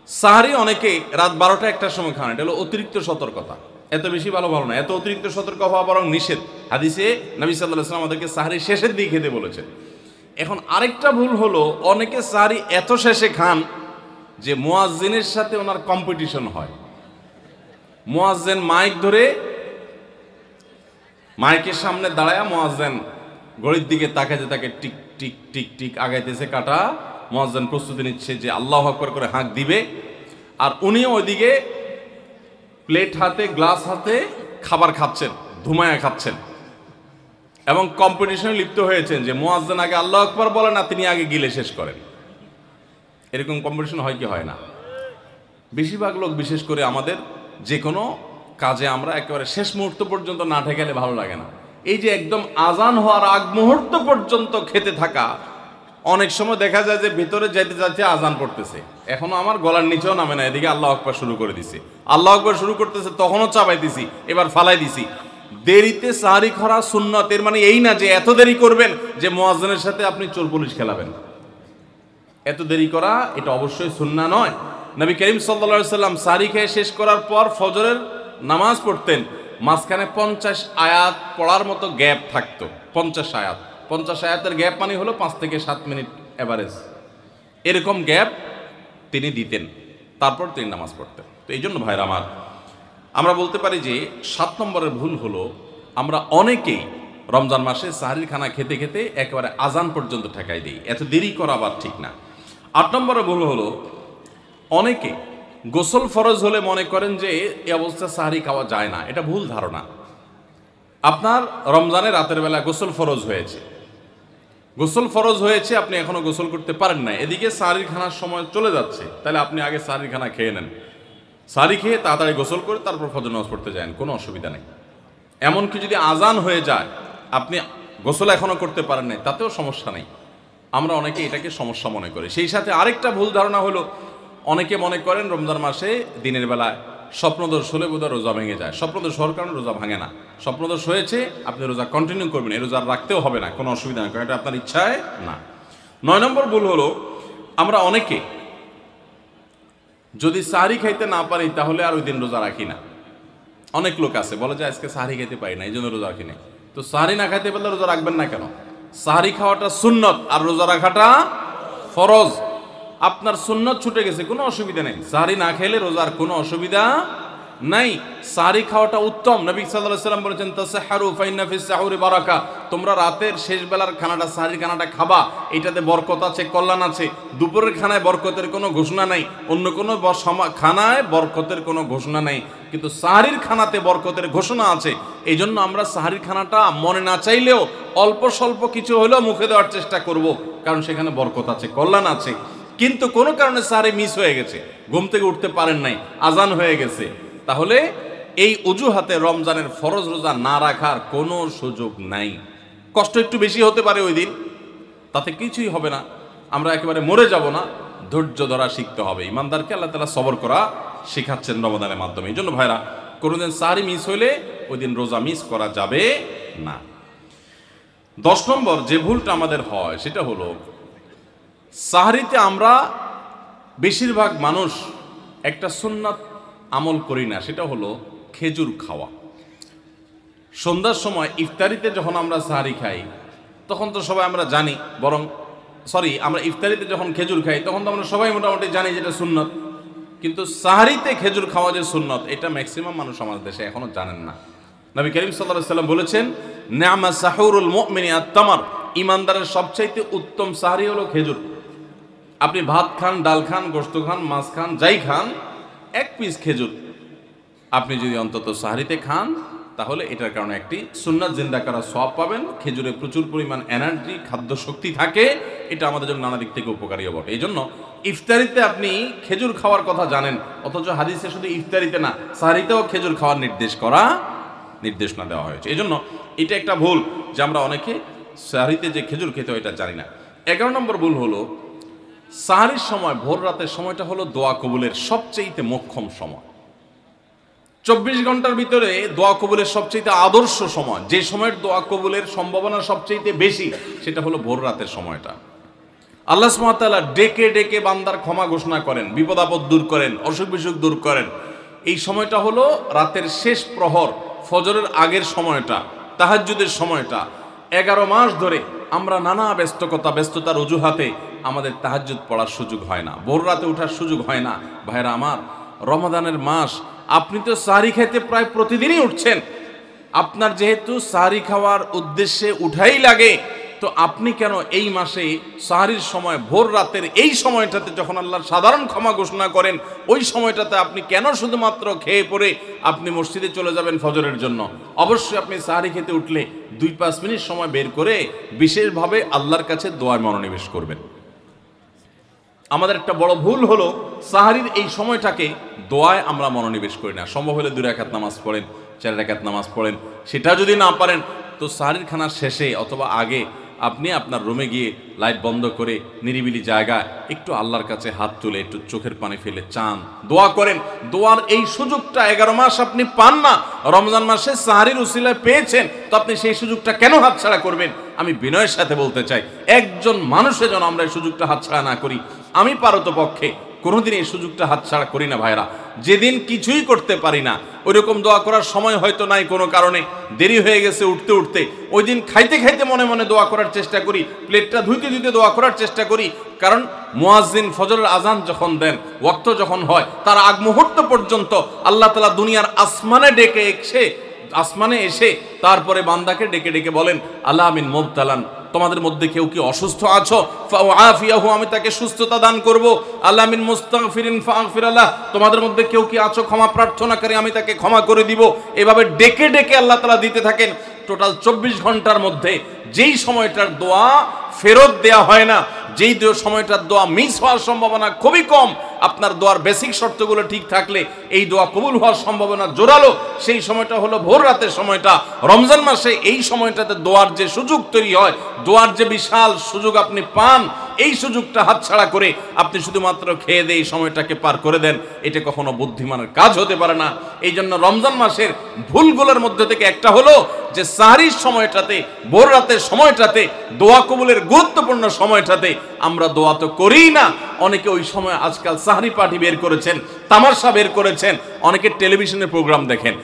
সাহারি অনেকে রাত 12টা-1টার সময় খান, এটা হলো অতিরিক্ত সতর্কতা। এত বেশি ভালো না, এত অতিরিক্ত সতর্ক হওয়া বরং নিষেধ। হাদিসে নবী সাল্লাল্লাহু আলাইহি ওয়াসাল্লাম আমাদেরকে সাহারি শেষের দিকে খেতে বলেছেন। এখন আরেকটা ভুল হলো, অনেকে সাহারি এত শেষে খান যে মুয়াজ্জিনের সাথে ওনার কম্পিটিশন হয়। মুয়াজ্জিন মাইক ধরে, মাইকের সামনে দাঁড়ায় মুয়াজ্জিন ঘড়ির দিকে তাকাতে তাকে টিক টিক টিক টিক আগাইতেছে কাটা। মুয়াজ্জিন প্রস্তুতি নিচ্ছে যে আল্লাহু আকবার করে হাঁক দিবে, আর উনিও ওইদিকে প্লেট হাতে গ্লাস হাতে খাবার খাচ্ছেন, ধুমায়া খাচ্ছেন, এবং কম্পিটিশনে লিপ্ত হয়েছেন যে মুয়াজ্জিন আগে আল্লাহু আকবার বলেন না তিনি আগে গিলে শেষ করেন। এরকম কম্পিটিশন হয় কি হয় না? বেশিরভাগ লোক, বিশেষ করে আমাদের যে কোনো কাজে আমরা একেবারে শেষ মুহূর্ত পর্যন্ত না ঠেকালে ভালো লাগে না। এই যে একদম আজান হওয়ার আগ মুহূর্ত পর্যন্ত খেতে থাকা, অনেক সময় দেখা যায় যে ভিতরে যাইতে যাচ্ছে আজান পড়তেছে, এখনো আমার গলার নিচেও নামে না, এদিকে আল্লাহু আকবার শুরু করে দিছি, আল্লাহু আকবার শুরু করতেছে তখনও চাপাই দিছি, এবার ফালাই দিছি। দেরিতে সাহারি খাওয়া সুন্নাত, এর মানে এই না যে এত দেরি করবেন যে মুয়াজ্জিনের সাথে আপনি চোর পুলিশ খেলাবেন। এত দেরি করা এটা অবশ্যই সুন্নাহ নয়। নবী করিম সাল্লাল্লাহু আলাইহি ওয়াসাল্লাম সাহারি খেয়ে শেষ করার পর ফজরের নামাজ পড়তেন, মাঝখানে 50 আয়াত পড়ার মতো গ্যাপ থাকতো। 50 আয়াত, 50 আয়াতের গ্যাপ মানে হলো 5 থেকে 7 মিনিট এভারেজ, এরকম গ্যাপ তিনি দিতেন, তারপর তিনি নামাজ পড়তেন। তো এই জন্য ভাইরা আমার, আমরা বলতে পারি যে 7 নম্বরের ভুল হলো আমরা অনেকেই রমজান মাসে সাহারির খানা খেতে খেতে একেবারে আজান পর্যন্ত ঠেকাই দিই। এত দেরি করা আবার ঠিক না। 8 নম্বরের ভুল হলো অনেকে গোসল ফরজ হলে মনে করেন যে এই অবস্থা সাহারি খাওয়া যায় না। এটা ভুল ধারণা। আপনার রমজানে রাতের বেলা গোসল ফরজ হয়েছে, গোসল ফরজ হয়েছে, আপনি এখনো গোসল করতে পারেন না, এদিকে সাহারির খানার সময় চলে যাচ্ছে, তাহলে আপনি আগে সাহারির খানা খেয়ে নেন, সাহারি খেয়ে তাড়াতাড়ি গোসল করে তারপর ফজর নামাজ পড়তে যান, কোনো অসুবিধা নেই। এমনকি যদি আজান হয়ে যায়, আপনি গোসল এখনো করতে পারেন নাই, তাতেও সমস্যা নেই। আমরা অনেকে এটাকে সমস্যা মনে করি। সেই সাথে আরেকটা ভুল ধারণা হলো, অনেকে মনে করেন রমজান মাসে দিনের বেলায় স্বপ্নদোষ হলে বোধহয় রোজা ভেঙে যায়। স্বপ্নদোষ হওয়ার কারণে রোজা ভাঙে না। স্বপ্নদোষ হয়েছে, আপনি রোজা কন্টিনিউ করবেন, এই রোজা রাখতেও হবে না, কোনো অসুবিধা নেই, কারণ এটা আপনার ইচ্ছায় না। 9 নম্বর ভুল হলো, আমরা অনেকে যদি সাহারি খাইতে না পারি তাহলে আর ওই দিন রোজা রাখি না। অনেক লোক আছে বলে যে আজকে সাহারি খাইতে পারি না, এই জন্য রোজা রাখি না। তো সাহারি না খাইতে পারলে রোজা রাখবেন না কেন? সাহারি খাওয়াটা সুন্নত আর রোজা রাখাটা ফরজ। আপনার সুন্নত ছুটে গেছে, কোনো অসুবিধা নেই, সাহারি না খেলে রোজার কোনো অসুবিধা নাই। সাহারি খাওয়াটা উত্তম। নবী সাল্লাল্লাহু আলাইহি ওয়াসাল্লাম বলেছেন তাসাহহারু ফাইন্না ফিস সাহুরি বারাকা, তোমরা রাতের শেষ বেলার খানাটা, সাহারির খানাটা খাবা, এটাতে বরকত আছে, কল্যাণ আছে। দুপুরের খানায় বরকতের কোনো ঘোষণা নাই, অন্য কোনো খানায় বরকতের কোনো ঘোষণা নাই, কিন্তু সাহারির খানাতে বরকতের ঘোষণা আছে। এই জন্য আমরা সাহারির খানাটা মনে না চাইলেও অল্প স্বল্প কিছু হলেও মুখে দেওয়ার চেষ্টা করব, কারণ সেখানে বরকত আছে, কল্যাণ আছে। কিন্তু কোনো কারণে সাহারি মিস হয়ে গেছে, ঘুম থেকে উঠতে পারেন নাই, আজান হয়ে গেছে, তাহলে এই অজুহাতে রমজানের ফরজ রোজা না রাখার কোনো সুযোগ নাই। কষ্ট একটু বেশি হতে পারে ওই দিন, তাতে কিছুই হবে না, আমরা একেবারে মরে যাব না। ধৈর্য ধরা শিখতে হবে। ইমানদারকে আল্লাহ তাআলা সবর করা শেখাচ্ছেন রমজানের মাধ্যমে। এই জন্য ভাইরা, কোনোদিন সাহারি মিস হইলে ওই দিন রোজা মিস করা যাবে না। 10 নম্বর যে ভুলটা আমাদের হয় সেটা হলো, সাহারিতে আমরা বেশিরভাগ মানুষ একটা সুন্নাত আমল করি না, সেটা হলো খেজুর খাওয়া। সন্ধ্যার সময় ইফতারিতে যখন আমরা সাহারি খাই তখন তো সবাই আমরা জানি, আমরা ইফতারিতে যখন খেজুর খাই তখন তো আমরা সবাই মোটামুটি জানি যেটা সুন্নত, কিন্তু সাহারিতে খেজুর খাওয়া যে সুন্নত, এটা ম্যাক্সিমাম মানুষ আমাদের দেশে এখনো জানেন না। নবী করিম সাল্লাল্লাহু আলাইহি ওয়াসাল্লাম বলেছেন, নি'মা সাহুরুল মুমিনি আত-তামার, ইমানদারের সবচাইতে উত্তম সাহারি হলো খেজুর। আপনি ভাত খান, ডাল খান, গোশত খান, মাছ খান, যাই খান, 1 পিস খেজুর আপনি যদি অন্তত সাহারিতে খান, তাহলে এটার কারণে একটি সুন্নাত জিন্দা করা সওয়াব পাবেন। খেজুরে প্রচুর পরিমাণ এনার্জি, খাদ্য শক্তি থাকে, এটা আমাদের জন্য নানা দিক থেকে উপকারীও বটে। এই জন্য ইফতারিতে আপনি খেজুর খাওয়ার কথা জানেন, অথচ হাদিসে শুধু ইফতারিতে না, সাহরিতেও খেজুর খাওয়ার নির্দেশনা দেওয়া হয়েছে। এই জন্য এটা একটা ভুল যে আমরা অনেকে সাহরিতে যে খেজুর খেতে হয় এটা জানি না। 11 নম্বর ভুল হলো, সাহরির সময় ভোর রাতের সময়টা হলো দোয়া কবুলের সবচেয়ে মোক্ষম সময়। 24 ঘন্টার ভিতরে দোয়া কবুলের সবচেয়ে আদর্শ সময়, যে সময়ের দোয়া কবুলের সম্ভাবনা সবচেয়ে বেশি, সেটা হলো ভোর রাতের সময়টা। আল্লাহ সুবহানাহু ওয়া তাআলা ডেকে ডেকে বান্দার ক্ষমা ঘোষণা করেন, বিপদ আপদ দূর করেন, অসুখ বিসুখ দূর করেন। এই সময়টা হলো রাতের শেষ প্রহর, ফজরের আগের সময়টা, তাহাজ্জুদের সময়টা। 11 মাস ধরে আমরা নানা ব্যস্ততার অজুহাতে আমাদের তাহাজ্জুদ পড়ার সুযোগ হয় না, ভোর রাতে ওঠার সুযোগ হয় না। ভাইরা আমার, রমাদানের মাস, আপনি তো সাহরি খাইতে প্রায় প্রতিদিনই উঠছেন। আপনার যেহেতু সাহরি খাওয়ার উদ্দেশ্যে উঠাই লাগে, তো আপনি কেন এই মাসে সাহরির সময় ভোর রাতের এই সময়টাতে যখন আল্লাহর সাধারণ ক্ষমা ঘোষণা করেন, ওই সময়টাতে আপনি কেন শুধুমাত্র খেয়ে পড়ে আপনি মসজিদে চলে যাবেন ফজরের জন্য? অবশ্যই আপনি সাহরি খেতে উঠলে 2-5 মিনিট সময় বের করে বিশেষভাবে আল্লাহর কাছে দোয়ায় মনোনিবেশ করবেন। আমাদের একটা বড় ভুল হলো, সাহরির এই সময়টাকে দোয়ায় আমরা মনোনিবেশ করি না। সম্ভব হলে 2 রাকাত নামাজ পড়েন, 4 রাকাত নামাজ পড়েন। সেটা যদি না পারেন, তো সাহরির খানার শেষে অথবা আগে আপনি আপনার রুমে গিয়ে লাইট বন্ধ করে নিরিবিলি জায়গায় একটু আল্লাহর কাছে হাত তুলে একটু চোখের পানি ফেলে চান, দোয়া করেন। দোয়ার এই সুযোগটা 11 মাস আপনি পান না, রমজান মাসে সাহরির উসিলায় পেয়েছেন, তো আপনি সেই সুযোগটা কেন হাতছাড়া করবেন? আমি বিনয়ের সাথে বলতে চাই, একজন মানুষের জন্য আমরা এই সুযোগটা হাতছাড়া না করি। আমি পারতপক্ষে কোনোদিন এই সুযোগটা হাতছাড়া করি না ভাইরা। যেদিন কিছুই করতে পারি না, ওইরকম দোয়া করার সময় হয়তো নাই, কোনো কারণে দেরি হয়ে গেছে উঠতে উঠতে, ওই দিন খাইতে খাইতে মনে মনে দোয়া করার চেষ্টা করি, প্লেটটা ধুইতে ধুইতে দোয়া করার চেষ্টা করি। কারণ মুয়াজ্জিন ফজরের আজান যখন দেন, ওয়াক্ত যখন হয়, তার আগ মুহূর্ত পর্যন্ত আল্লাহ তাআলা দুনিয়ার আসমানে এসে তারপরে বান্দাকে ডেকে ডেকে বলেন, আল্লাহ মিন মুবতালান, তোমাদের মধ্যে কেউ কি অসুস্থ আছো, ফাআফিয়াহু, আমি তাকে সুস্থতা দান করব। আল্লাহ মিন মুস্তাগফিরিন ফাগফির লাহ, তোমাদের মধ্যে কেউ কি আছো ক্ষমা প্রার্থনাকারী, আমি তাকে ক্ষমা করে দিব। এভাবে ডেকে ডেকে আল্লাহ তাআলা দিতে থাকেন। টোটাল 24 ঘন্টার মধ্যে যেই সময়টার দোয়া ফেরত দেয়া হয় না, যেই সময়টার দোয়া মিস হওয়ার সম্ভাবনা খুবই কম, আপনার দোয়ার বেসিক শর্তগুলো ঠিক থাকলে এই দোয়া কবুল হওয়ার সম্ভাবনা জোরালো, সেই সময়টা হলো ভোর রাতের সময়টা। রমজান মাসে এই সময়টাতে দোয়ার যে সুযোগ তৈরি হয়, দোয়ার যে বিশাল সুযোগ আপনি পান, এই সুযোগটা হাতছাড়া করে আপনি শুধুমাত্র খেয়ে দিয়ে এই সময়টাকে পার করে দেন, এটা কখনো বুদ্ধিমানের কাজ হতে পারে না। এই জন্য রমজান মাসের ভুলগুলোর মধ্যে থেকে একটা হলো যে সাহরির সময়টাতে, ভোর রাতের সময়টাতে, দোয়া কবুলের গুরুত্বপূর্ণ সময়টাতে আমরা দোয়া তো করিই না। অনেকে ওই সময় আজকাল সাহরি পার্টি বের করেছেন, তামাশা বের করেছেন, অনেকে টেলিভিশনের প্রোগ্রাম দেখেন।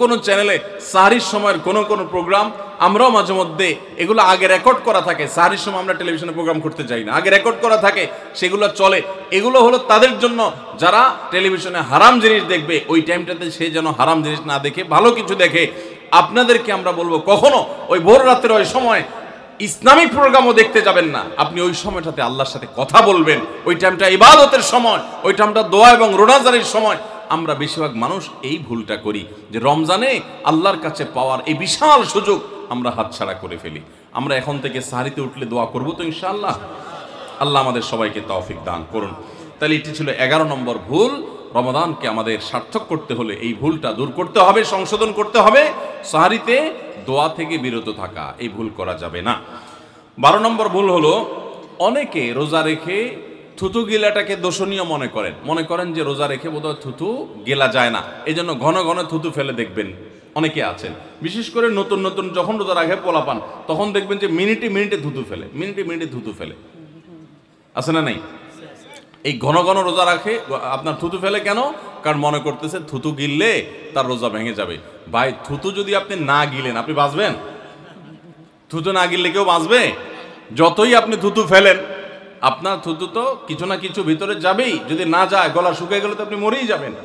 কোন চ্যানেলে সাহরির সময়ের কোন প্রোগ্রাম আমরাও মাঝে মধ্যে এগুলো আগে রেকর্ড করা থাকে। সাহরির সময় আমরা টেলিভিশনে প্রোগ্রাম করতে যাই না, আগে রেকর্ড করা থাকে, সেগুলো চলে। এগুলো হলো তাদের জন্য যারা টেলিভিশনে হারাম জিনিস দেখবে, ওই টাইমটাতে সে যেন হারাম জিনিস না দেখে ভালো কিছু দেখে। আপনাদেরকে আমরা বলবো, কখনো ওই ভোর রাতের ওই সময় ইসলামিক প্রোগ্রামও দেখতে যাবেন না। আপনি ওই সময়টাতে আল্লাহর সাথে কথা বলবেন, ওই টাইমটা ইবাদতের সময়, ওই টাইমটা দোয়া এবং রোনাজারির সময়। আমরা বেশিরভাগ মানুষ এই ভুলটা করি যে রমজানে আল্লাহর কাছে পাওয়ার এই বিশাল সুযোগ আমরা হাতছাড়া করে ফেলি। আমরা এখন থেকে সাহরিতে উঠলে দোয়া করব তো ইনশাআল্লাহ। আল্লাহ আমাদের সবাইকে তৌফিক দান করুন। তাহলে এটি ছিল 11 নম্বর ভুল। রমাদানকে আমাদের সার্থক করতে হলে এই ভুলটা দূর করতে হবে, সংশোধন করতে হবে। সাহরিতে দোয়া থেকে বিরত থাকা, এই ভুল করা যাবে না। 12 নম্বর ভুল হলো, অনেকে রোজা রেখে থুতু গিলাটাকে দোষণীয় মনে করেন যে রোজা রেখে বোধহয় থুতু গেলা যায় না, এই জন্য ঘন ঘন থুতু ফেলে দেখবেন অনেকে আছেন। বিশেষ করে নতুন নতুন যখন রোজা রাখে পোলাপান, তখন দেখবেন যে মিনিটে মিনিটে থুতু ফেলে। আছে না নাই? এই ঘন ঘন রোজা রাখে, আপনার থুতু ফেলে কেন? কারণ মনে করতেছে থুতু গিললে তার রোজা ভেঙে যাবে। ভাই, থুতু যদি আপনি না গিলেন আপনি বাঁচবেন? থুতু না গিললে কেউ বাঁচবে? যতই আপনি থুতু ফেলেন, আপনার থুতু তো কিছু না কিছু ভিতরে যাবেই। যদি না যায়, গলা শুকিয়ে গেলে তো আপনি মরেই যাবেন।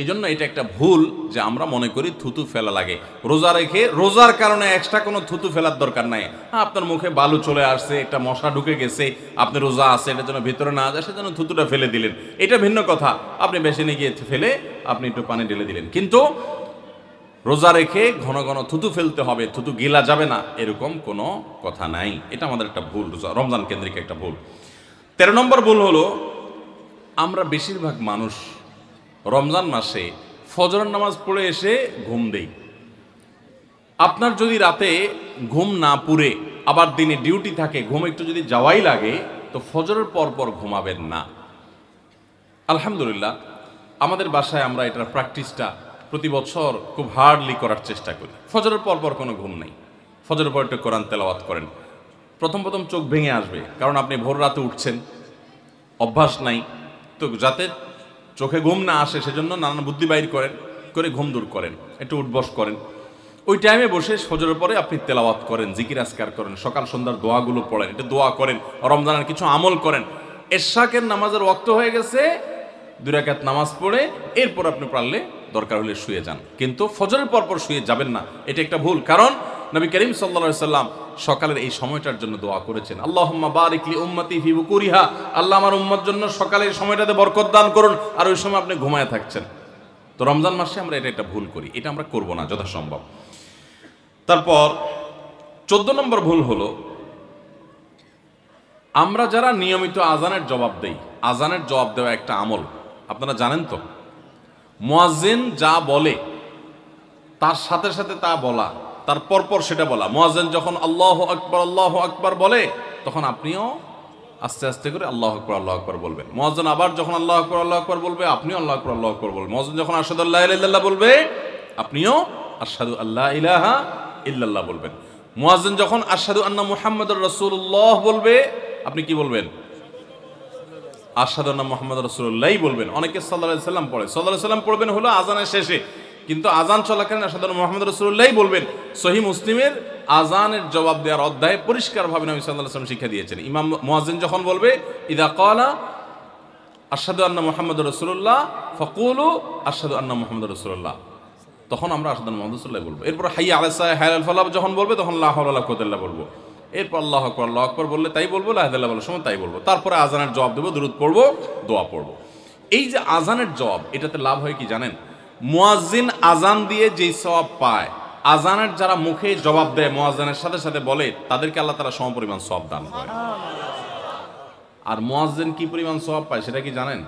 এই জন্য এটা একটা ভুল যে আমরা মনে করি থুতু ফেলা লাগে। রোজা রেখে রোজার কারণে এক্সট্রা কোনো থুতু ফেলার দরকার নাই। আপনার মুখে বালু চলে আসছে, একটা মশা ঢুকে গেছে, আপনি রোজা আছে, এটার জন্য ভিতরে না যায়, সেজন্য থুতুটা ফেলে দিলেন, এটা ভিন্ন কথা। আপনি বেসিনে গিয়ে ফেলে আপনি একটু পানি ঢেলে দিলেন। কিন্তু রোজা রেখে ঘন ঘন থুতু ফেলতে হবে, থুতু গিলা যাবে না, এরকম কোনো কথা নাই। এটা আমাদের একটা ভুল, রমজান কেন্দ্রিক একটা ভুল। 13 নম্বর ভুল হলো, আমরা বেশিরভাগ মানুষ রমজান মাসে ফজরের নামাজ পড়ে এসে ঘুম দেই। আপনার যদি রাতে ঘুম না পুরে আবার দিনে ডিউটি থাকে, ঘুম একটু যদি যাওয়াই লাগে, তো ফজরের পর পর ঘুমাবেন না। আলহামদুলিল্লাহ আমাদের বাসায় আমরা এটার প্র্যাকটিসটা প্রতি বছর খুব হার্ডলি করার চেষ্টা করি। ফজরের পর পর কোনো ঘুম নেই, ফজরের পর একটু কোরআন তেলাওয়াত করেন। প্রথম প্রথম চোখ ভেঙে আসবে, কারণ আপনি ভোর রাতে উঠছেন, অভ্যাস নাই, তো যাতে চোখে ঘুম না আসে সেজন্য নানান বুদ্ধি বাইর করেন, করে ঘুম দূর করেন, একটু উঠবস করেন। ওই টাইমে বসে ফজরের পরে আপনি তেলাওয়াত করেন, জিকির আজকার করেন, সকাল সন্ধ্যার দোয়াগুলো পড়েন, এটা দোয়া করেন, রমজানের কিছু আমল করেন। এশাকের নামাজের ওয়াক্ত হয়ে গেছে, 2 রাকাত নামাজ পড়ে এরপর আপনি পারলে দরকার হলে শুয়ে যান, কিন্তু ফজরের পর পর শুয়ে যাবেন না। এটা একটা ভুল, কারণ নবী করিম সাল্লাল্লাহু আলাইহি সাল্লাম সকালের এই সময়টার জন্য দোয়া করেছেন, আল্লাহুম্মা বারিক লি উম্মতি ফি বুকুরিহা, আল্লাহ আমার উম্মত জন্য সকালের সময়টাতে বরকত দান করুন, আর ওই সময় আপনি ঘুমায় থাকছেন। তো রমজান মাসে আমরা এটা একটা ভুল করি, এটা আমরা করব না যথাসম্ভব। তারপর 14 নম্বর ভুল হলো, আমরা যারা নিয়মিত আজানের জবাব দেই, আজানের জবাব দেওয়া একটা আমল, আপনারা জানেন তো, মুয়াজ্জিন যা বলে তার সাথে সাথে তা বলা, তার পরপর সেটা বলা। মুয়াজ্জিন যখন আল্লাহু আকবার বলে, তখন আপনিও আস্তে আস্তে করে আল্লাহু আকবার বলবেন। মুয়াজ্জিন আবার যখন আল্লাহু আকবার বলবে, আপনিও আল্লাহু আকবার বলবেন। মুয়াজ্জিন যখন আশহাদু আল্লা ইলাহা ইল্লাল্লাহ বলবে, আপনিও আশহাদু আল্লা ইলাহা ইল্লাল্লাহ বলবেন। মুয়াজ্জিন যখন আশহাদু আন্না মুহাম্মাদুর রাসূলুল্লাহ বলবে, আপনি কি বলবেন? আশহাদু আন্না মুহাম্মাদুর রাসূলুল্লাহ বলবেন। অনেকে সাল্লাল্লাহু আলাইহি সাল্লাম পড়ে, সাল্লাল্লাহু আলাইহি সাল্লাম পড়বেন হলো আজানের শেষে, কিন্তু আজান চলাকালীন আশহাদু আন্না মুহাম্মাদুর রাসূলুল্লাহ বলবেন। সহিহ মুসলিমের আজানের জবাব দেওয়ার অধ্যায়ে পরিষ্কারভাবে নবী সাল্লাল্লাহু আলাইহি সাল্লাম শিক্ষা দিয়েছেন। ইমাম মুয়াজ্জিন যখন বলবে, ইযা ক্বালা আশহাদু আন্না মুহাম্মাদুর রাসূলুল্লাহ ফাকুলু আশহাদু আন্না মুহাম্মাদুর রাসূলুল্লাহ, তখন আমরা আশহাদু আন্না মুহাম্মাদুর রাসূলুল্লাহ বলবো। এরপর হাইয়া আলাস সালাহ হাইয়া আল ফালাহ যখন বলবে, তখন লা হাওলা ওয়ালা কুওয়াতা ইল্লা বিল্লাহ বলবো। এরপর আল্লাহু আকবার বললে তাই বলবো, লা ইলাহা ইল্লাল্লাহ বলার সময় তাই বলবো। তারপরে আজানের জবাব দেবো, দুরূদ পড়বো, দোয়া পড়বো। এই যে আজানের জবাব, এটাতে লাভ হয় কি জানেন? মুয়াজ্জিন আজান দিয়ে যেই সওয়াব পায়, আজানের যারা মুখে জবাব দেয়, মুয়াজ্জিনের সাথে সাথে বলে, তাদেরকে আল্লাহ তাআলা সমপরিমাণ সওয়াব দান করে। আর মুয়াজ্জিন কি পরিমাণ সওয়াব পায় সেটা কি জানেন?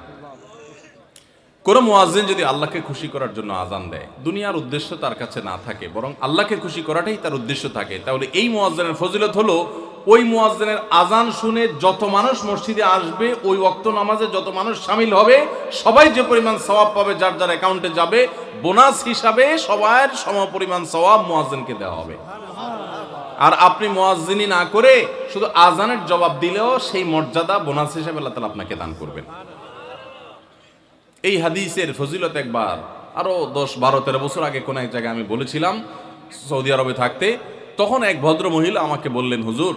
কোন মুয়াজ্জিন যদি আল্লাহকে খুশি করার জন্য আজান দেয়, দুনিয়ার উদ্দেশ্য তার কাছে না থাকে, বরং আল্লাহকে খুশি করাটাই তার উদ্দেশ্য থাকে, তাহলে এই মুয়াজ্জিনের ফজিলত হলো, ওই মুয়াজ্জিনের আজান শুনে যত মানুষ মসজিদে আসবে, ওই ওয়াক্ত নামাজে যত মানুষ শামিল হবে, সবাই যে পরিমাণ সওয়াব পাবে, যার যার অ্যাকাউন্টে যাবে, বোনাস হিসাবে সবার সমপরিমাণ সওয়াব মুয়াজ্জিনকে দেওয়া হবে। আর আপনি মুয়াজ্জিনি না করে শুধু আজানের জবাব দিলেও সেই মর্যাদা বোনাস হিসাবে আল্লাহ তাআলা আপনাকে দান করবেন। এই হাদিসের ফজিলত একবার আরো 10-12-13 বছর আগে কোন এক জায়গায় আমি বলেছিলাম, সৌদি আরবে থাকতে। তখন এক ভদ্র মহিলা আমাকে বললেন, হুজুর,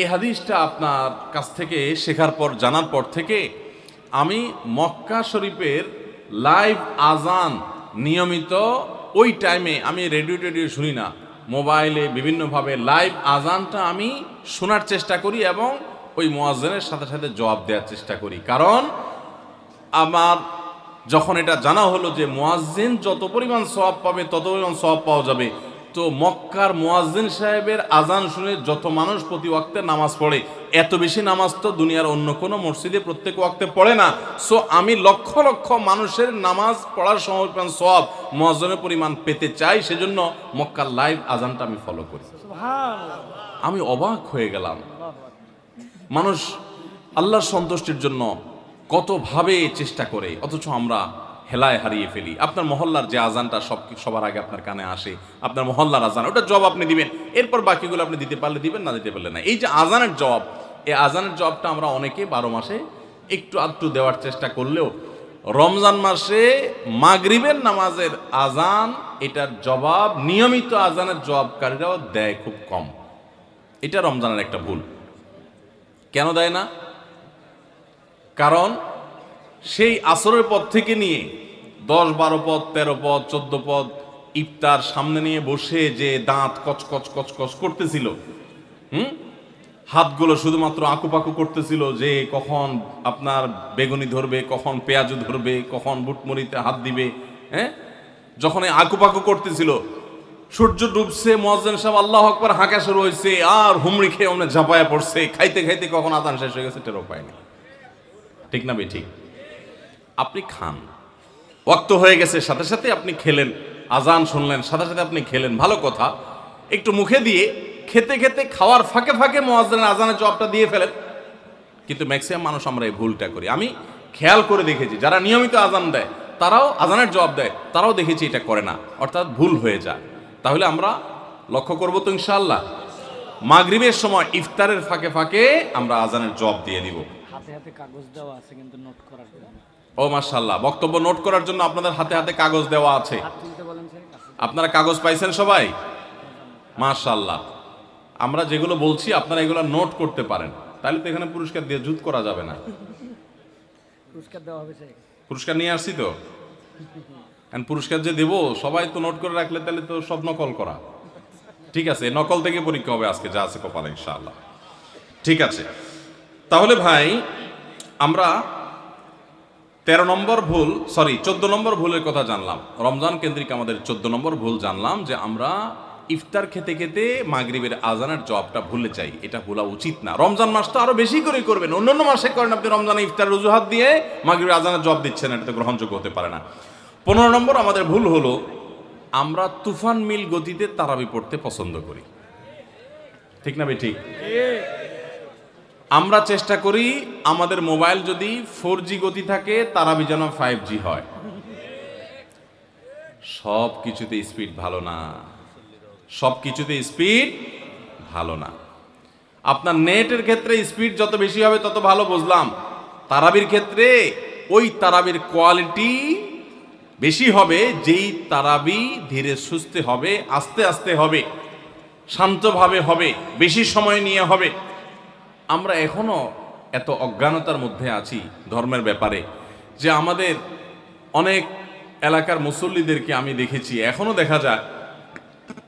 এই হাদিসটা আপনার কাছ থেকে শেখার পর, জানার পর থেকে আমি মক্কা শরীফের লাইভ আজান নিয়মিত ওই টাইমে, আমি রেডিও শুনি না, মোবাইলে বিভিন্নভাবে লাইভ আজানটা আমি শোনার চেষ্টা করি এবং ওই মুয়াজ্জিনের সাথে সাথে জবাব দেওয়ার চেষ্টা করি। কারণ আমার যখন এটা জানা হলো যে মুয়াজ্জিন যত পরিমাণ সওয়াব পাবে তত পরিমাণ সওয়াব পাওয়া যাবে, তো মক্কার মুয়াজ্জিন সাহেবের আজান শুনে যত মানুষ প্রতি ওয়াক্তে নামাজ পড়ে, এত বেশি নামাজ তো দুনিয়ার অন্য কোনো মসজিদে প্রত্যেক ওয়াক্তে পড়ে না। সো আমি লক্ষ লক্ষ মানুষের নামাজ পড়ার সমপরিমাণ সওয়াব, মুয়াজ্জিনের পরিমাণ পেতে চাই, সেজন্য মক্কার লাইভ আজানটা আমি ফলো করি। আমি অবাক হয়ে গেলাম, মানুষ আল্লাহর সন্তুষ্টির জন্য কতভাবে চেষ্টা করে, অথচ আমরা হেলায় হারিয়ে ফেলি। আপনার মহল্লার যে আজানটা সবার আগে আপনার কানে আসে, আপনার মহল্লার আজান, ওটা জবাব আপনি দিবেন, এরপর বাকিগুলো আপনি দিতে পারলে দিবেন, না দিতে পারলে না। এই যে আজানের জবাব, এই আজানের জবাবটা আমরা অনেকে 12 মাসে একটু আধটু দেওয়ার চেষ্টা করলেও, রমজান মাসে মাগরিবের নামাজের আজান, এটার জবাব নিয়মিত আজানের জবাবকারীরাও দেয় খুব কম। এটা রমজানের একটা ভুল। কেন দেয় না? কারণ সেই আসরের পর থেকে নিয়ে 10, 12 পদ, 13 পদ, 14 পদ ইফতার সামনে নিয়ে বসে যে দাঁত কচকচ কচকচ করতেছিল, হাতগুলো শুধুমাত্র আঁকুপাকু করতেছিল যে কখন আপনার বেগুনি ধরবে, কখন পেঁয়াজু ধরবে, কখন বুটমরিতে হাত দিবে, যখন এই আকুপাকু করতেছিল, সূর্য ডুবছে, মুয়াজ্জিন সাহেব আল্লাহু আকবার হাঁকা শুরু হয়েছে, আর হুমড়ি খেয়ে অমনে ঝাঁপায়া পড়ছে, খাইতে খাইতে কখন আজান শেষ হয়ে গেছে টেরও পায়নি। ঠিক না ঠিক? আপনি খান, ওয়াক্ত হয়ে গেছে, সাথে সাথে আপনি খেলেন, আজান শুনলেন, সাথে সাথে আপনি খেলেন, ভালো কথা। একটু মুখে দিয়ে খেতে খেতে খাওয়ার ফাঁকে ফাঁকে মুয়াজ্জিনের আজানের জবাবটা দিয়ে ফেলেন। কিন্তু ম্যাক্সিমাম মানুষ আমরা এই ভুলটা করি। আমি খেয়াল করে দেখেছি যারা নিয়মিত আজান দেয়, তারাও আজানের জবাব দেয়, তারাও দেখেছি এটা করে না, অর্থাৎ ভুল হয়ে যায়। তাহলে আমরা লক্ষ্য করবো তো ইনশাআল্লাহ, মাগরিবের সময় ইফতারের ফাঁকে ফাঁকে আমরা আজানের জবাব দিয়ে দিব। হাতে হাতে কাগজ দেওয়া আছে কিন্তু নোট করার জন্য। ও মাশাআল্লাহ, বক্তব্য নোট করার জন্য আপনাদের হাতে হাতে কাগজ দেওয়া আছে। হাত তুলতে বলেন স্যার, কাছে। আপনারা কাগজ পাইছেন সবাই? মাশাআল্লাহ। আমরা যেগুলো বলছি আপনারা এগুলো নোট করতে পারেন, তাহলে তো এখানে পুরস্কার দিয়ে জুত করা যাবে না। পুরস্কার দেওয়া হবে স্যার। পুরস্কার নিয়ে আসছি তো, এখন পুরস্কার যে দেব সবাই তো নোট করে রাখলে তাহলে তো সব নকল করা। ঠিক আছে, নকল থেকে পরীক্ষা হবে আজকে, যা আছে কপালে ইনশাআল্লাহ। ঠিক আছে, তাহলে ভাই আমরা 14 নম্বর ভুলের কথা জানলাম। রমজান কেন্দ্রিক আমাদের 14 নম্বর ভুল জানলাম যে আমরা ইফতার খেতে খেতে মাগরিবের আজানের জবাবটা ভুলে যাই। এটা ভুলা উচিত না। রমজান মাস তো আরো বেশি করে করবেন, অন্যান্য মাসে করেন, আপনি রমজানে ইফতার অজুহাত দিয়ে মাগরিবের আজানের জবাব দিচ্ছেন, এটা তো গ্রহণযোগ্য হতে পারে না। 15 নম্বর আমাদের ভুল হলো আমরা তুফান মিল গতিতে তারাবি পড়তে পছন্দ করি। ঠিক না ভাই? ঠিক। আমরা চেষ্টা করি আমাদের মোবাইল যদি 4G গতি থাকে, তারাবি যেন 5G হয়। সব কিছুতে স্পিড ভালো না, সব কিছুতে স্পিড ভালো না। আপনার নেটের ক্ষেত্রে স্পিড যত বেশি হবে তত ভালো, বুঝলাম। তারাবির ক্ষেত্রে ওই তারাবির কোয়ালিটি বেশি হবে যেই তারাবি ধীরে সুস্থে হবে, আস্তে আস্তে হবে, শান্তভাবে হবে, বেশি সময় নিয়ে হবে। আমরা এখনো এত অজ্ঞানতার মধ্যে আছি ধর্মের ব্যাপারে যে আমাদের অনেক এলাকার মুসল্লিদেরকে আমি দেখেছি, এখনো দেখা যায়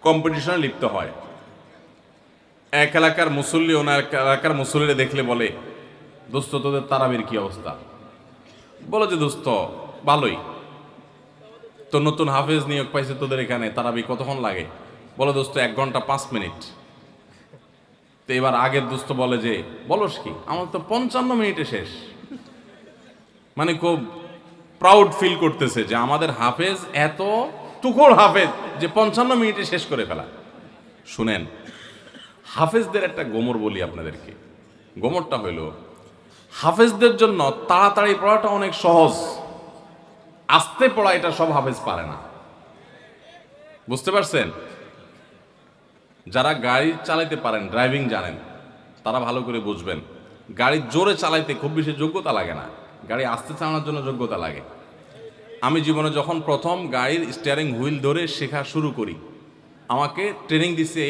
কম্পিটিশনে লিপ্ত হয়। এক এলাকার মুসল্লি অন্য এলাকার মুসল্লিরা দেখলে বলে, দোস্ত তোদের তারাবির কি অবস্থা? বলে যে দোস্ত ভালোই, তো নতুন হাফেজ নিয়োগ পাইছে তোদের এখানে, তারাবি কতক্ষণ লাগে? বলে দোস্ত 1 ঘন্টা 5 মিনিট। তো এবার আগের দোস্ত বলে যে বলস কি, আমার তো 55 মিনিটে শেষ। মানে খুব প্রাউড ফিল করতেছে যে আমাদের হাফেজ এত টুকর হাফেজ যে 55 মিনিটে শেষ করে ফেলা। শুনেন, হাফেজদের একটা গোমর বলি আপনাদেরকে। গোমরটা হইল, হাফেজদের জন্য তাড়াতাড়ি পড়াটা অনেক সহজ, আস্তে পড়া এটা সব হাফেজ পারে না। বুঝতে পারছেন? যারা গাড়ি চালাইতে পারেন, ড্রাইভিং জানেন, তারা ভালো করে বুঝবেন। গাড়ি জোরে চালাইতে খুব বেশি যোগ্যতা লাগে না, গাড়ি আস্তে চালানোর জন্য যোগ্যতা লাগে। আমি জীবনে যখন প্রথম গাড়ির স্টিয়ারিং হুইল ধরে শেখা শুরু করি, আমাকে ট্রেনিং দিছে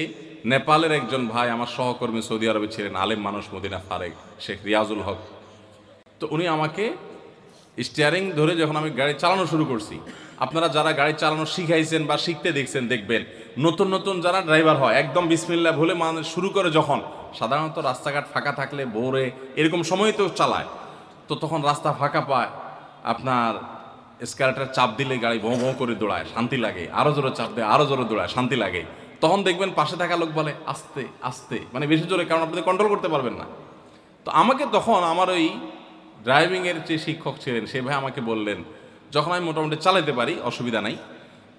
নেপালের একজন ভাই, আমার সহকর্মী, সৌদি আরবে ছিলেন, আলেম মানুষ, মদিনা ফারেক, শেখ রিয়াজুল হক। তো উনি আমাকে স্টিয়ারিং ধরে যখন আমি গাড়ি চালানো শুরু করছি, আপনারা যারা গাড়ি চালানো শিখাইছেন বা শিখতে দেখছেন দেখবেন, নতুন নতুন যারা ড্রাইভার হয় একদম বিসমিল্লাহ বলে মানে শুরু করে, যখন সাধারণত রাস্তাঘাট ফাঁকা থাকলে ভোরে এরকম সময় তো চালায়, তো তখন রাস্তা ফাঁকা পায়, আপনার স্ক্যালেটার চাপ দিলে গাড়ি ভোঁ ভোঁ করে দৌড়ায়, শান্তি লাগে, আরো জোরে চাপ দেয়, আরো জোরে দৌড়ায়, শান্তি লাগে। তখন দেখবেন পাশে থাকা লোক বলে আস্তে আস্তে, মানে বেশি জোরে, কারণ আপনি কন্ট্রোল করতে পারবেন না। তো আমাকে তখন আমার ওই ড্রাইভিংয়ের যে শিক্ষক ছিলেন সে ভাই আমাকে বললেন, যখন আমি মোটামুটি চালাতে পারি, অসুবিধা নাই,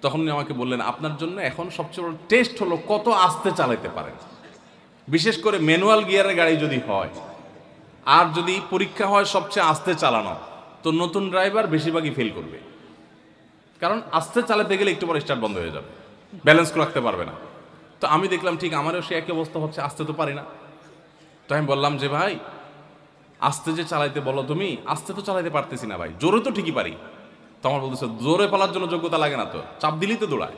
তখন উনি আমাকে বললেন, আপনার জন্য এখন সবচেয়ে বড় টেস্ট হলো কত আস্তে চালাতে পারেন। বিশেষ করে ম্যানুয়াল গিয়ারের গাড়ি যদি হয়, আর যদি পরীক্ষা হয় সবচেয়ে আস্তে চালানো, তো নতুন ড্রাইভার বেশিরভাগই ফেল করবে, কারণ আস্তে চালাতে গেলে একটু পরে স্টার্ট বন্ধ হয়ে যাবে, ব্যালেন্স রাখতে পারবে না। তো আমি দেখলাম ঠিক আমারও সে একই অবস্থা হচ্ছে, আস্তে তো পারি না। তো আমি বললাম যে ভাই আস্তে যে চালাইতে বলো তুমি, আস্তে তো চালাইতে পারতেছি না ভাই, জোরে তো ঠিকই পারি। তো আমার বলতেছে জোরে পালার জন্য যোগ্যতা লাগে না, তো চাপ দিলেই তো দৌড়ায়,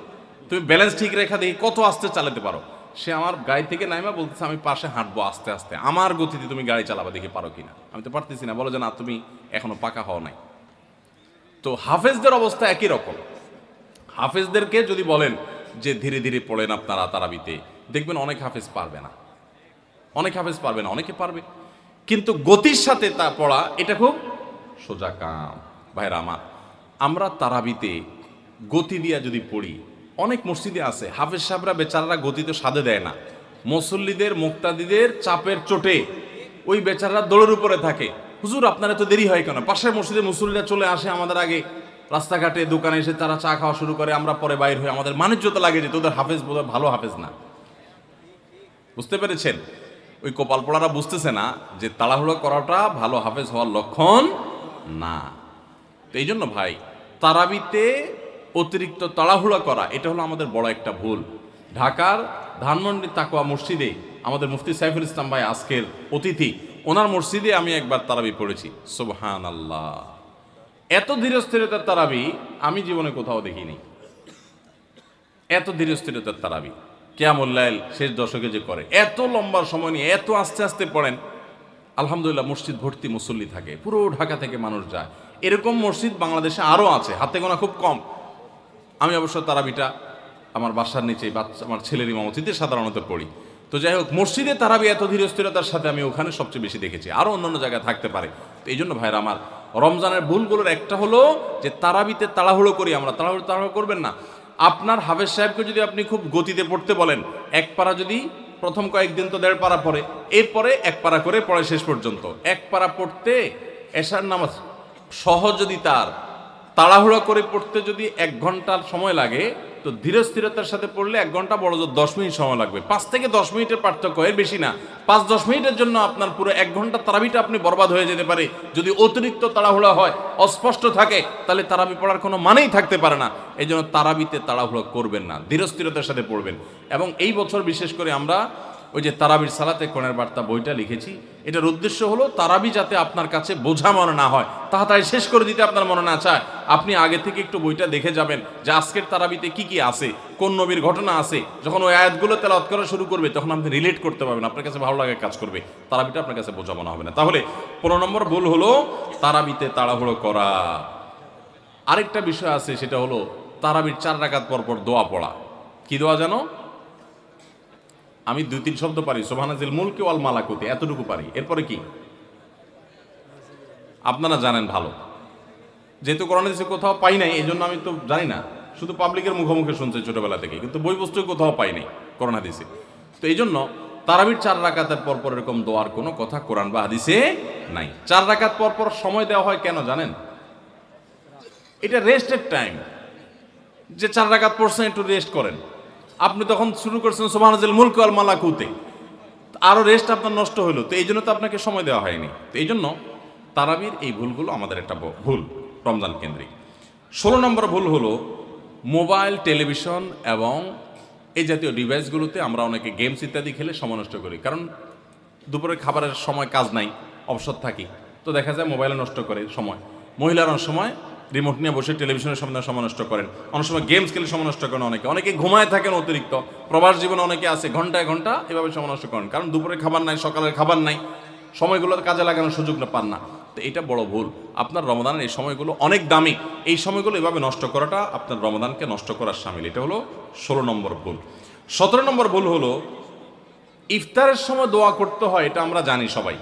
তুমি ব্যালেন্স ঠিক রেখা দেখি কত আস্তে চালাতে পারো। সে আমার গাড়ি থেকে নাইমা বলতেছে আমি পাশে হাঁটবো আস্তে আস্তে, আমার গতিতে তুমি গাড়ি চালাবা, দেখি পারো কিনা। আমি তো পারতেছি না, বলো যে না তুমি এখনো পাকা হও নাই। তো হাফেজদের অবস্থা একই রকম। হাফেজদেরকে যদি বলেন যে ধীরে ধীরে পড়েন আপনারা তারাবিতে, দেখবেন অনেক হাফেজ পারবে না, অনেক হাফেজ পারবে না, অনেকে পারবে, কিন্তু গতির সাথে তা পড়া এটা খুব সোজা কাম। ভাইরা আমার, আমরা তারাবিতে গতি দিয়া যদি পড়ি, অনেক মসজিদে আছে হাফেজ সাহেবরা বেচারারা গতি তো সাধে দেয় না, মুসল্লিদের মুক্তাদিদের চাপের চোটে ওই বেচারারা দৌড়ের উপরে থাকে। হুজুর আপনারা তো দেরি হয় কেন? পাশের মসজিদে মুসল্লিরা চলে আসে আমাদের আগে, রাস্তাঘাটে দোকানে এসে তারা চা খাওয়া শুরু করে, আমরা পরে বাইর হয়ে আমাদের বাণিজ্যতা লাগে যে তোদের হাফেজ বোধহয় ভালো হাফেজ না। বুঝতে পেরেছেন? ওই কপাল পড়ারা বুঝতেছে না যে তাড়াহুড়ো করাটা ভালো হাফেজ হওয়ার লক্ষণ না। তো এই জন্য ভাই, তারাবিতে অতিরিক্ত তাড়াহুড়া করা এটা হলো আমাদের বড় একটা ভুল। ঢাকার ধানমন্ডি তাকওয়া মসজিদে আমাদের মুফতি সাইফুল ইসলাম ভাই আজকের অতিথি, ওনার মসজিদে আমি একবার তারাবি পড়েছি। সুবহানাল্লাহ, এত ধীরস্থিরতার তারাবি আমি জীবনে কোথাও দেখিনি। এত ধীরস্থিরতার তারাবি কিয়ামুল লাইল শেষ দশকে যে করে, এত লম্বা সময় নিয়ে এত আস্তে আস্তে পড়েন। আলহামদুলিল্লাহ, মসজিদ ভর্তি মুসল্লি থাকে, পুরো ঢাকা থেকে মানুষ যায়। এরকম মসজিদ বাংলাদেশে আরও আছে, হাতে গোনা খুব কম। আমি অবশ্য তারাবিটা আমার বাসার নিচে আমার ছেলের ইমামতিতে সাধারণত পড়ি। তো যাই হোক, মসজিদে তারাবি এত ধীরস্থিরতার সাথে আমি ওখানে সবচেয়ে বেশি দেখেছি, আরও অন্যান্য জায়গায় থাকতে পারে। তো এই জন্য ভাইরা আমার, রমজানের ভুলগুলোর একটা হলো যে তারাবিতে তাড়াহুড়ো করি আমরা। তাড়াহুড়ো করবেন না। আপনার হাফেজ সাহেবকে যদি আপনি খুব গতিতে পড়তে বলেন, এক পারা যদি প্রথম কয়েকদিন তো 1.5 পারা পড়ে, এরপরে 1 পারা করে পড়ে শেষ পর্যন্ত। 1 পারা পড়তে এশার নামাজ সহজ যদি তার তাড়াহুড়ো করে পড়তে যদি 1 ঘন্টার সময় লাগে, তো ধীরস্থিরতার সাথে পড়লে 1 ঘন্টা, বড় জোর 10 মিনিট সময় লাগবে। 5 থেকে 10 মিনিটের পার্থক্য, এর বেশি না। 5-10 মিনিটের জন্য আপনার পুরো 1 ঘন্টা তারাবিটা আপনি বরবাদ হয়ে যেতে পারে। যদি অতিরিক্ত তাড়াহুড়া হয়, অস্পষ্ট থাকে, তাহলে তারাবি পড়ার কোনো মানেই থাকতে পারে না। এই জন্য তারাবিতে তাড়াহুড়ো করবেন না, ধীরস্থিরতার সাথে পড়বেন। এবং এই বছর বিশেষ করে আমরা ওই যে তারাবির সালাতে কোরআনের বার্তা বইটা লিখেছি, এটার উদ্দেশ্য হলো তারাবি যাতে আপনার কাছে বোঝা মনে না হয়, তাড়াতাড়ি শেষ করে দিতে আপনার মনে না চায়, আপনি আগে থেকে একটু বইটা দেখে যাবেন যে আজকের তারাবিতে কি কি আছে, কোন নবীর ঘটনা আছে। যখন ওই আয়াতগুলো তেলাওয়াত করা শুরু করবে, তখন আপনি রিলেট করতে পারবেন, আপনার কাছে ভালো লাগে কাজ করবে, তারাবিটা আপনার কাছে বোঝা মনে হবে না। তাহলে 15 নম্বর ভুল হলো তারাবিতে তাড়াহুড়ো করা। আরেকটা বিষয় আছে, সেটা হলো তারাবির 4 রাকাত পর পর দোয়া পড়া। কি দোয়া জানো? আমি 2-3 শব্দ পারি, সুবহানাজিল মুলকি ওয়াল মালাকুতি, এতটুকু পারি। এরপরে কি আপনারা জানেন ভালো, যেহেতু কোরআন হাদিসে কোথাও পাই নাই, এই জন্য আমি তো জানি না, শুধু পাবলিকের মুখোমুখি শুনছি ছোটবেলা থেকে, কিন্তু বই পুস্তকে কোথাও পাই নাই কোরআন হাদিসে। তো এই জন্য তারাবির 4 রাকাতের পর পর এরকম দোয়ার কোনো কথা কোরআন বা হাদিসে নাই। 4 রাকাত পর পর সময় দেওয়া হয় কেন জানেন? এটা রেস্টের টাইম, যে 4 রাকাত পড়ছেন একটু রেস্ট করেন। আপনি তখন শুরু করছেন সুবহানাল মুলক ওয়াল মালাকুতে, আরো রেস্ট আপনার নষ্ট হলো। তো এই জন্য তো আপনাকে সময় দেওয়া হয়নি। তো এই জন্য তারাবির এই ভুলগুলো আমাদের একটা ভুল রমজান কেন্দ্রিক। 16 নম্বর ভুল হলো মোবাইল, টেলিভিশন এবং এই জাতীয় ডিভাইসগুলোতে আমরা অনেকে গেমস ইত্যাদি খেলে সময় নষ্ট করি। কারণ দুপুরে খাবারের সময় কাজ নাই, অবসর থাকি, তো দেখা যায় মোবাইলে নষ্ট করে সময়। মহিলারা অনেক সময় রিমোট নিয়ে বসে টেলিভিশনের সামনে সময় নষ্ট করেন, অনেক সময় গেমস খেলে সময় নষ্ট করেন, অনেকে ঘুমায় থাকেন অতিরিক্ত। প্রবাস জীবনে অনেকে আছে ঘন্টায় ঘন্টা এভাবে সময় নষ্ট করেন, কারণ দুপুরে খাবার নাই, সকালের খাবার নাই, সময়গুলো কাজে লাগানোর সুযোগ না পান না। তো এটা বড় ভুল। আপনার রমজানের এই সময়গুলো অনেক দামি, এই সময়গুলো এভাবে নষ্ট করাটা আপনার রমজানকে নষ্ট করার শামিল। এটা হলো 16 নম্বর ভুল। 17 নম্বর ভুল হলো ইফতারের সময় দোয়া করতে হয়, এটা আমরা জানি সবাই।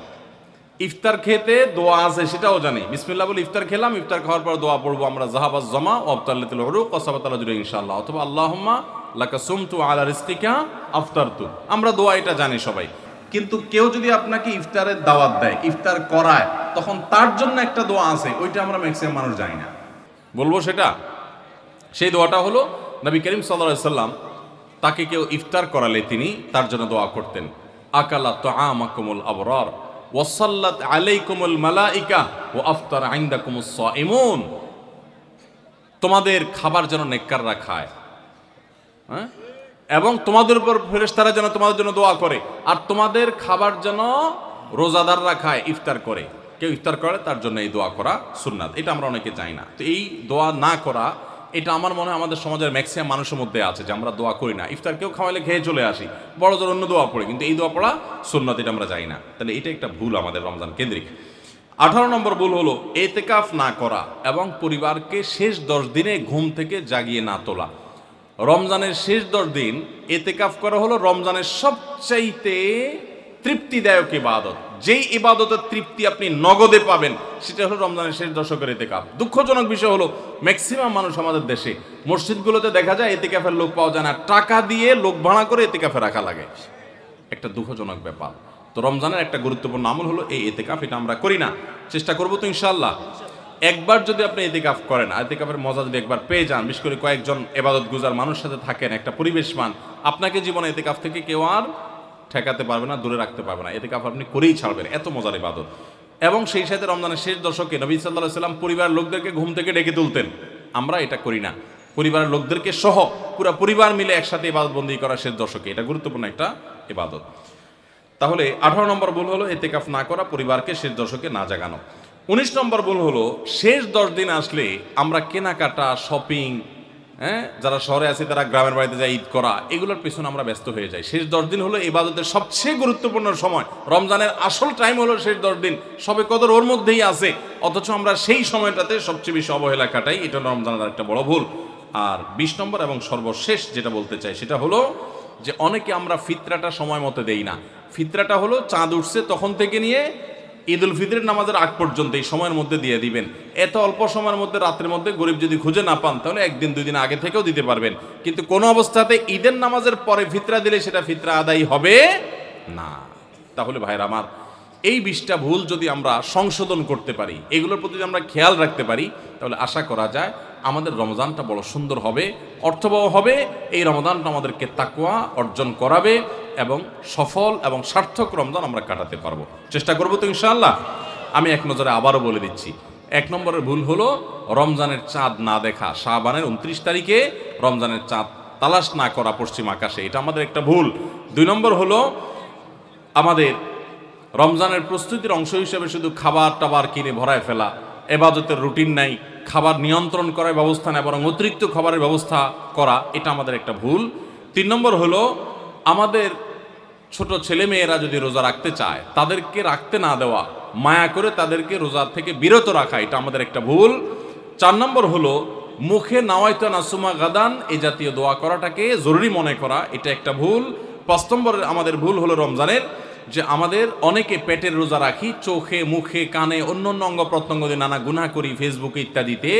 ইফতার খেতে দোয়া আছে সেটাও জানি, বিসমিল্লাহ বলে ইফতার খেলাম, ইফতার খাওয়ার পর দোয়া পড়বো আমরা, জাহাবাজ জামা ও আফতারাতিল উরুক ওয়া সাবাতাল আজরু ইনশাআল্লাহ, অথবা আল্লাহুম্মা লাকা সুমতু আলা রিজকিকা আফতারতু। আমরা দোয়া এটা জানি সবাই। কিন্তু কেউ যদি আপনাকে ইফতারের দাওয়াত দেয়, ইফতার করায়, তখন তার জন্য একটা দোয়া আছে, ওইটা আমরা ম্যাক্সিমাম মানুষ জানি না। বলবো সেটা, সেই দোয়াটা হলো নবী করিম সাল্লাল্লাহু আলাইহি সাল্লাম তাকে কেউ ইফতার করালে তিনি তার জন্য দোয়া করতেন, আকালা তুআমাকুমুল আবরার ওয়াসাল্লাত আলাইকুমুল মালাইকা ওয়া আফতার ইনদাকুমুস সাইমুন। তোমাদের খাবার যেন নেককাররা খায়, হ্যাঁ, এবং তোমাদের উপর ফেরেশতারা যেন তোমাদের জন্য দোয়া করে, আর তোমাদের খাবার যেন রোজাদাররা খায়, ইফতার করে। কেউ ইফতার করে তার জন্য এই দোয়া করা সুন্নাত, এটা আমরা অনেকে জানি না। তো এই দোয়া না করা, এটা আমার মনে হয় আমাদের সমাজের ম্যাক্সিমাম মানুষের মধ্যে আছে যে আমরা দোয়া করি না। ইফতার কেউ খাওয়াইলে খেয়ে চলে আসি, বড় জোর অন্য দোয়া পড়ি, কিন্তু এই দোয়া পড়া সুন্নাত, এটা আমরা জানি না। তাহলে এটা একটা ভুল আমাদের রমজান কেন্দ্রিক। 18 নম্বর ভুল হলো এতেকাফ না করা এবং পরিবারকে শেষ 10 দিনে ঘুম থেকে জাগিয়ে না তোলা। রমজানের শেষ 10 দিন এতেকাফ করা হলো রমজানের সবচাইতে তৃপ্তিদায়ক ইবাদত। যেই ইবাদতের তৃপ্তি আপনি নগদে পাবেন সেটা হলো রমজানের শেষ দশকের ইতিকাফ। দুঃখজনক বিষয় হলো ম্যাক্সিমাম মানুষ আমাদের দেশে মসজিদগুলোতে দেখা যায় ইতিকাফের লোক পাওয়া যায় না, টাকা দিয়ে লোক ভাড়া করে ইতিকাফে রাখা লাগে। একটা দুঃখজনক ব্যাপার। তো রমজানের একটা গুরুত্বপূর্ণ আমল হলো এই ইতিকাফ, এটা আমরা করি না। চেষ্টা করবো তো ইনশাআল্লাহ। একবার যদি আপনি ইতিকাফ করেন, ইতিকাফের মজা যদি একবার পেয়ে যান, বিশেষ করে কয়েকজন ইবাদত গুজার মানুষ সাথে থাকেন, একটা পরিবেশ পান, আপনাকে জীবনে ইতিকাফ থেকে কেউ আর ঠেকাতে পারবে না, দূরে রাখতে পারবে না। ইতিকাফ আপনি করেই ছাড়বেন, এত মজার ইবাদত। এবং সেই সাথে রমজানের শেষ দশকে নবী সাল্লাল্লাহু আলাইহি সাল্লাম পরিবারের লোকদেরকে ঘুম থেকে ডেকে তুলতেন। আমরা এটা করি না। পরিবারের লোকদেরকে সহ পুরো পরিবার মিলে একসাথে ইবাদত বন্দী করা শেষ দশকে, এটা গুরুত্বপূর্ণ একটা ইবাদত। তাহলে 18 নম্বর ভুল হলো ইতিকাফ না করা, পরিবারকে শেষ দশকে না জাগানো। 19 নম্বর ভুল হলো শেষ 10 দিন আসলে আমরা কেনাকাটা, শপিং, যারা শহরে আছে তারা গ্রামের বাড়িতে যায় ঈদ করা, এগুলোর পেছনে আমরা ব্যস্ত হয়ে যাই। শেষ 10 দিন হলো ইবাদতের সবচেয়ে গুরুত্বপূর্ণ সময়। রমজানের আসল টাইম হলো শেষ 10 দিন, সবে কদর ওর মধ্যেই আছে, অথচ আমরা সেই সময়টাতে সবচেয়ে বেশি অবহেলা কাটাই। এটা রমজানের একটা বড় ভুল। আর 20 নম্বর এবং সর্বশেষ যেটা বলতে চাই সেটা হলো যে অনেকে আমরা ফিতরাটা সময় মতো দেই না। ফিতরাটা হলো চাঁদ উঠছে তখন থেকে নিয়ে ঈদ উল ফিতরের নামাজের আগ পর্যন্ত এই সময়ের মধ্যে দিয়ে দিবেন। এত অল্প সময়ের মধ্যে রাতের মধ্যে গরিব যদি খুঁজে না পান তাহলে 1 দিন 2 দিন আগে থেকেও দিতে পারবেন, কিন্তু কোনো অবস্থাতে ঈদের নামাজের পরে ফিতরা দিলে সেটা ফিতরা আদায় হবে না। তাহলে ভাইরা আমার, এই 20টা ভুল যদি আমরা সংশোধন করতে পারি, এগুলোর প্রতি যদি আমরা খেয়াল রাখতে পারি, তাহলে আশা করা যায় আমাদের রমজানটা বড় সুন্দর হবে, অর্থবহ হবে। এই রমজানটা আমাদেরকে তাকওয়া অর্জন করাবে এবং সফল এবং সার্থক রমজান আমরা কাটাতে পারবো। চেষ্টা করবো তো ইনশাআল্লাহ। আমি এক নজরে আবারও বলে দিচ্ছি, 1 নম্বরের ভুল হলো রমজানের চাঁদ না দেখা। শাবানের 29 তারিখে রমজানের চাঁদ তালাশ না করা পশ্চিম আকাশে, এটা আমাদের একটা ভুল। 2 নম্বর হলো আমাদের রমজানের প্রস্তুতির অংশ হিসেবে শুধু খাবার টাবার কিনে ভরায় ফেলা, ইবাদতের রুটিন নাই, খাবার নিয়ন্ত্রণ করার ব্যবস্থা নেই, বরং অতিরিক্ত খাবারের ব্যবস্থা করা, এটা আমাদের একটা ভুল। 3 নম্বর হলো আমাদের ছোট ছেলে মেয়েরা যদি রোজা রাখতে চায় তাদেরকে রাখতে না দেওয়া, মায়া করে তাদেরকে রোজা থেকে বিরত রাখা, এটা আমাদের একটা ভুল। 4 নম্বর হলো মুখে নাওয়াইতা নাসুমা গাদান এই জাতীয় দোয়া করাটাকে জরুরি মনে করা, এটা একটা ভুল। 5 নম্বর আমাদের ভুল হলো রমজানের যে আমাদের অনেকে পেটের রোজা রাখি, চোখে মুখে কানে অন্য অন্য অঙ্গ প্রত্যঙ্গ দিয়ে নানা গুনাহ করি ফেসবুকে ইত্যাদিতে,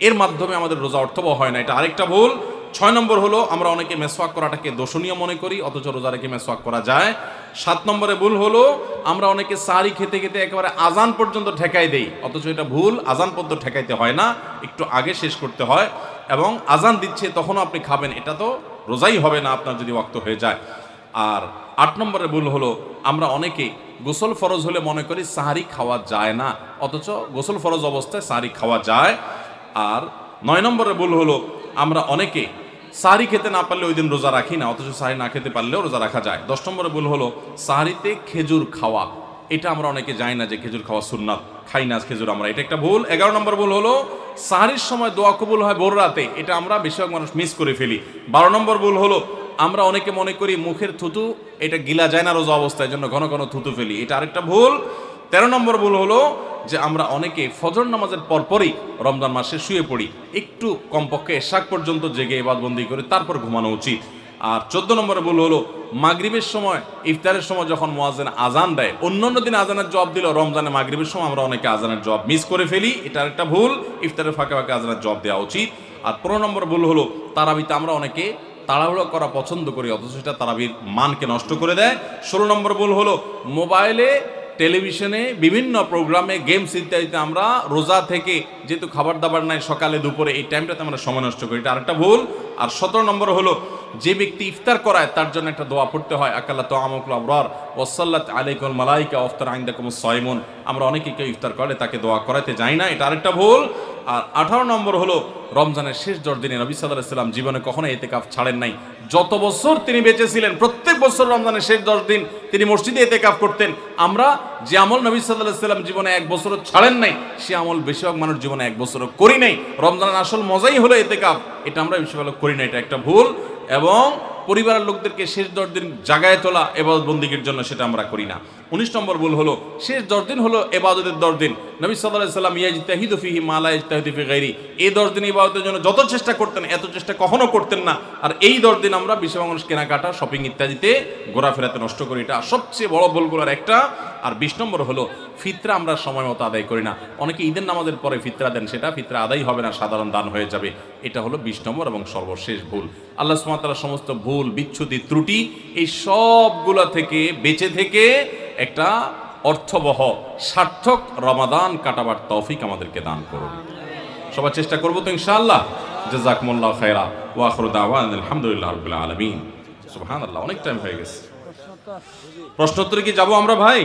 এর মাধ্যমে আমাদের রোজা অর্থবহ হয় না, এটা আরেকটা ভুল। 6 নম্বর হলো আমরা অনেকে মেসওয়াক করাটাকে দোষণীয় মনে করি, অথচ রোজা রেখে মেসওয়াক করা যায়। 7 নম্বরে ভুল হলো আমরা অনেকে সাহারি খেতে খেতে একেবারে আজান পর্যন্ত ঠেকাই দেই, অথচ এটা ভুল। আজান পর্যন্ত ঠেকাইতে হয় না, একটু আগে শেষ করতে হয়। এবং আজান দিচ্ছে তখনও আপনি খাবেন, এটা তো রোজাই হবে না আপনার যদি ওয়াক্ত হয়ে যায়। আর 8 নম্বরের ভুল হলো আমরা অনেকে গোসল ফরজ হলে মনে করি সাহারি খাওয়া যায় না, অথচ গোসল ফরজ অবস্থায় সাহারি খাওয়া যায়। আর 9 নম্বরের ভুল হলো আমরা অনেকে সাহারি খেতে না পারলে ওই দিন রোজা রাখি না, অথচ সাহারি না খেতে পারলেও রোজা রাখা যায়। 10 নম্বরের ভুল হলো সাহারিতে খেজুর খাওয়া, এটা আমরা অনেকে জানি না যে খেজুর খাওয়া সুন্নাত, খাই না খেজুর আমরা, এটা একটা ভুল। 11 নম্বর ভুল হলো সাহারির সময় দোয়া কবুল হয় ভোর রাতে, এটা আমরা বেশিরভাগ মানুষ মিস করে ফেলি। 12 নম্বর ভুল হলো আমরা অনেকে মনে করি মুখের থুতু এটা গিলা যায় না রোজা অবস্থায়, জন্য ঘন ঘন থুতু ফেলি, এটা আরেকটা ভুল। 13 নম্বর ভুল হলো যে আমরা অনেকে ফজর নামাজের পরপরই রমজান মাসে শুয়ে পড়ি, একটু কমপক্ষে এশাক পর্যন্ত জেগে ইবাদতবন্দি করে তারপর ঘুমানো উচিত। আর 14 নম্বরে ভুল হলো মাগরিবের সময়, ইফতারের সময় যখন মুয়াজ্জিন আজান দেয়, অন্যান্য দিন আজানের জবাব দিল, রমজানে মাগরিবের সময় আমরা অনেকে আজানের জবাব মিস করে ফেলি, এটা একটা ভুল। ইফতারের ফাঁকে ফাঁকে আজানের জবাব দেওয়া উচিত। আর 15 নম্বর ভুল হলো তারাবিতে আমরা অনেকে তাড়াহুড়ো করা পছন্দ করি, অথচ সেটা তারাবির মানকে নষ্ট করে দেয়। 16 নম্বর ভুল হলো মোবাইলে, টেলিভিশনে, বিভিন্ন প্রোগ্রামে, গেমস ইত্যাদিতে আমরা রোজা থেকে যেহেতু খাবার দাবার নাই সকালে দুপুরে, এই টাইমটাতে আমরা সময় নষ্ট করি, এটা আরেকটা ভুল। আর 17 নম্বর হলো যে ব্যক্তি ইফতার করায় তার জন্য একটা দোয়া পড়তে হয়, আকাল্লা তাআমুকুল আবরার ওয়াসাল্লাত আলাইকুল মালাইকা ওয়াফতার ইনদাকুমুস সাইমুন, আমরা অনেকে কেউ ইফতার করলে তাকে দোয়া করাতে যাই না, এটা আরেকটা ভুল। আর 18 নম্বর হলো রমজানের শেষ 10 দিনে নবী সাল্লাল্লাহু আলাইহি সাল্লাম জীবনে কখনো ইতিকাফ ছাড়েন নাই। যত বছর তিনি বেঁচে ছিলেন প্রত্যেক বছর রমজানের শেষ 10 দিন তিনি মসজিদে ইতিকাফ করতেন। আমরা যে আমল নবী সাল্লাল্লাহু আলাইহি সাল্লাম জীবনে 1 বছরও ছাড়েন নাই, সে আমল বেশিরভাগ মানুষ জীবনে 1 বছরও করি নাই। রমজানের আসল মজাই হলো ইতিকাফ, এটা আমরা বেশিরভাগ করি না, এটা একটা ভুল। এবং পরিবারের লোকদেরকে শেষ 10 দিন জাগায় তোলা ইবাদত বন্দিগির জন্য, সেটা আমরা করি না। 19 নম্বর ভুল হলো শেষ 10 দিন হলো ইবাদতের 10 দিন। নবী সাল্লাল্লাহু আলাইহি সাল্লাম ইয়াজতাহিদু ফিহি মা লা ইয়াজতাহিদু ফি গায়রি, এই 10 দিন ইবাদতের জন্য যত চেষ্টা করতেন এত চেষ্টা কখনো করতেন না। আর এই 10 দিন আমরা বেশিরভাগ মানুষ কেনাকাটা, শপিং ইত্যাদিতে ঘোরাফেরাতে নষ্ট করি, এটা সবচেয়ে বড় ভুলগুলোর একটা। আর 20 নম্বর হলো ফিতরা আমরা সময় মতো আদায় করি না। অনেকে ঈদের নামাজের পরে ফিতরা দেন, সেটা ফিতরা আদায় হবে না, সাধারণ দান হয়ে যাবে। এটা হলো 20 নম্বর এবং সর্বশেষ ভুল। আল্লাহ সুবহানাহু ওয়া তাআলা সমস্ত ভুল, বিচ্যুতি, ত্রুটি এই সবগুলা থেকে বেঁচে থেকে একটা অর্থবহ সার্থক রমাদান কাটাবার তৌফিক আমাদেরকে দান করুন। সবার চেষ্টা করবো তো ইনশাআল্লাহ। জাযাকুমুল্লাহু খায়রা ওয়া আখিরু দাওয়ানা আলহামদুলিল্লাহি রাব্বিল আলামিন। সুবহানাল্লাহ, অনেক টাইম হয়ে গেছে। প্রশ্ন তো আছে। প্রশ্নোত্তরে কি যাবো আমরা ভাই?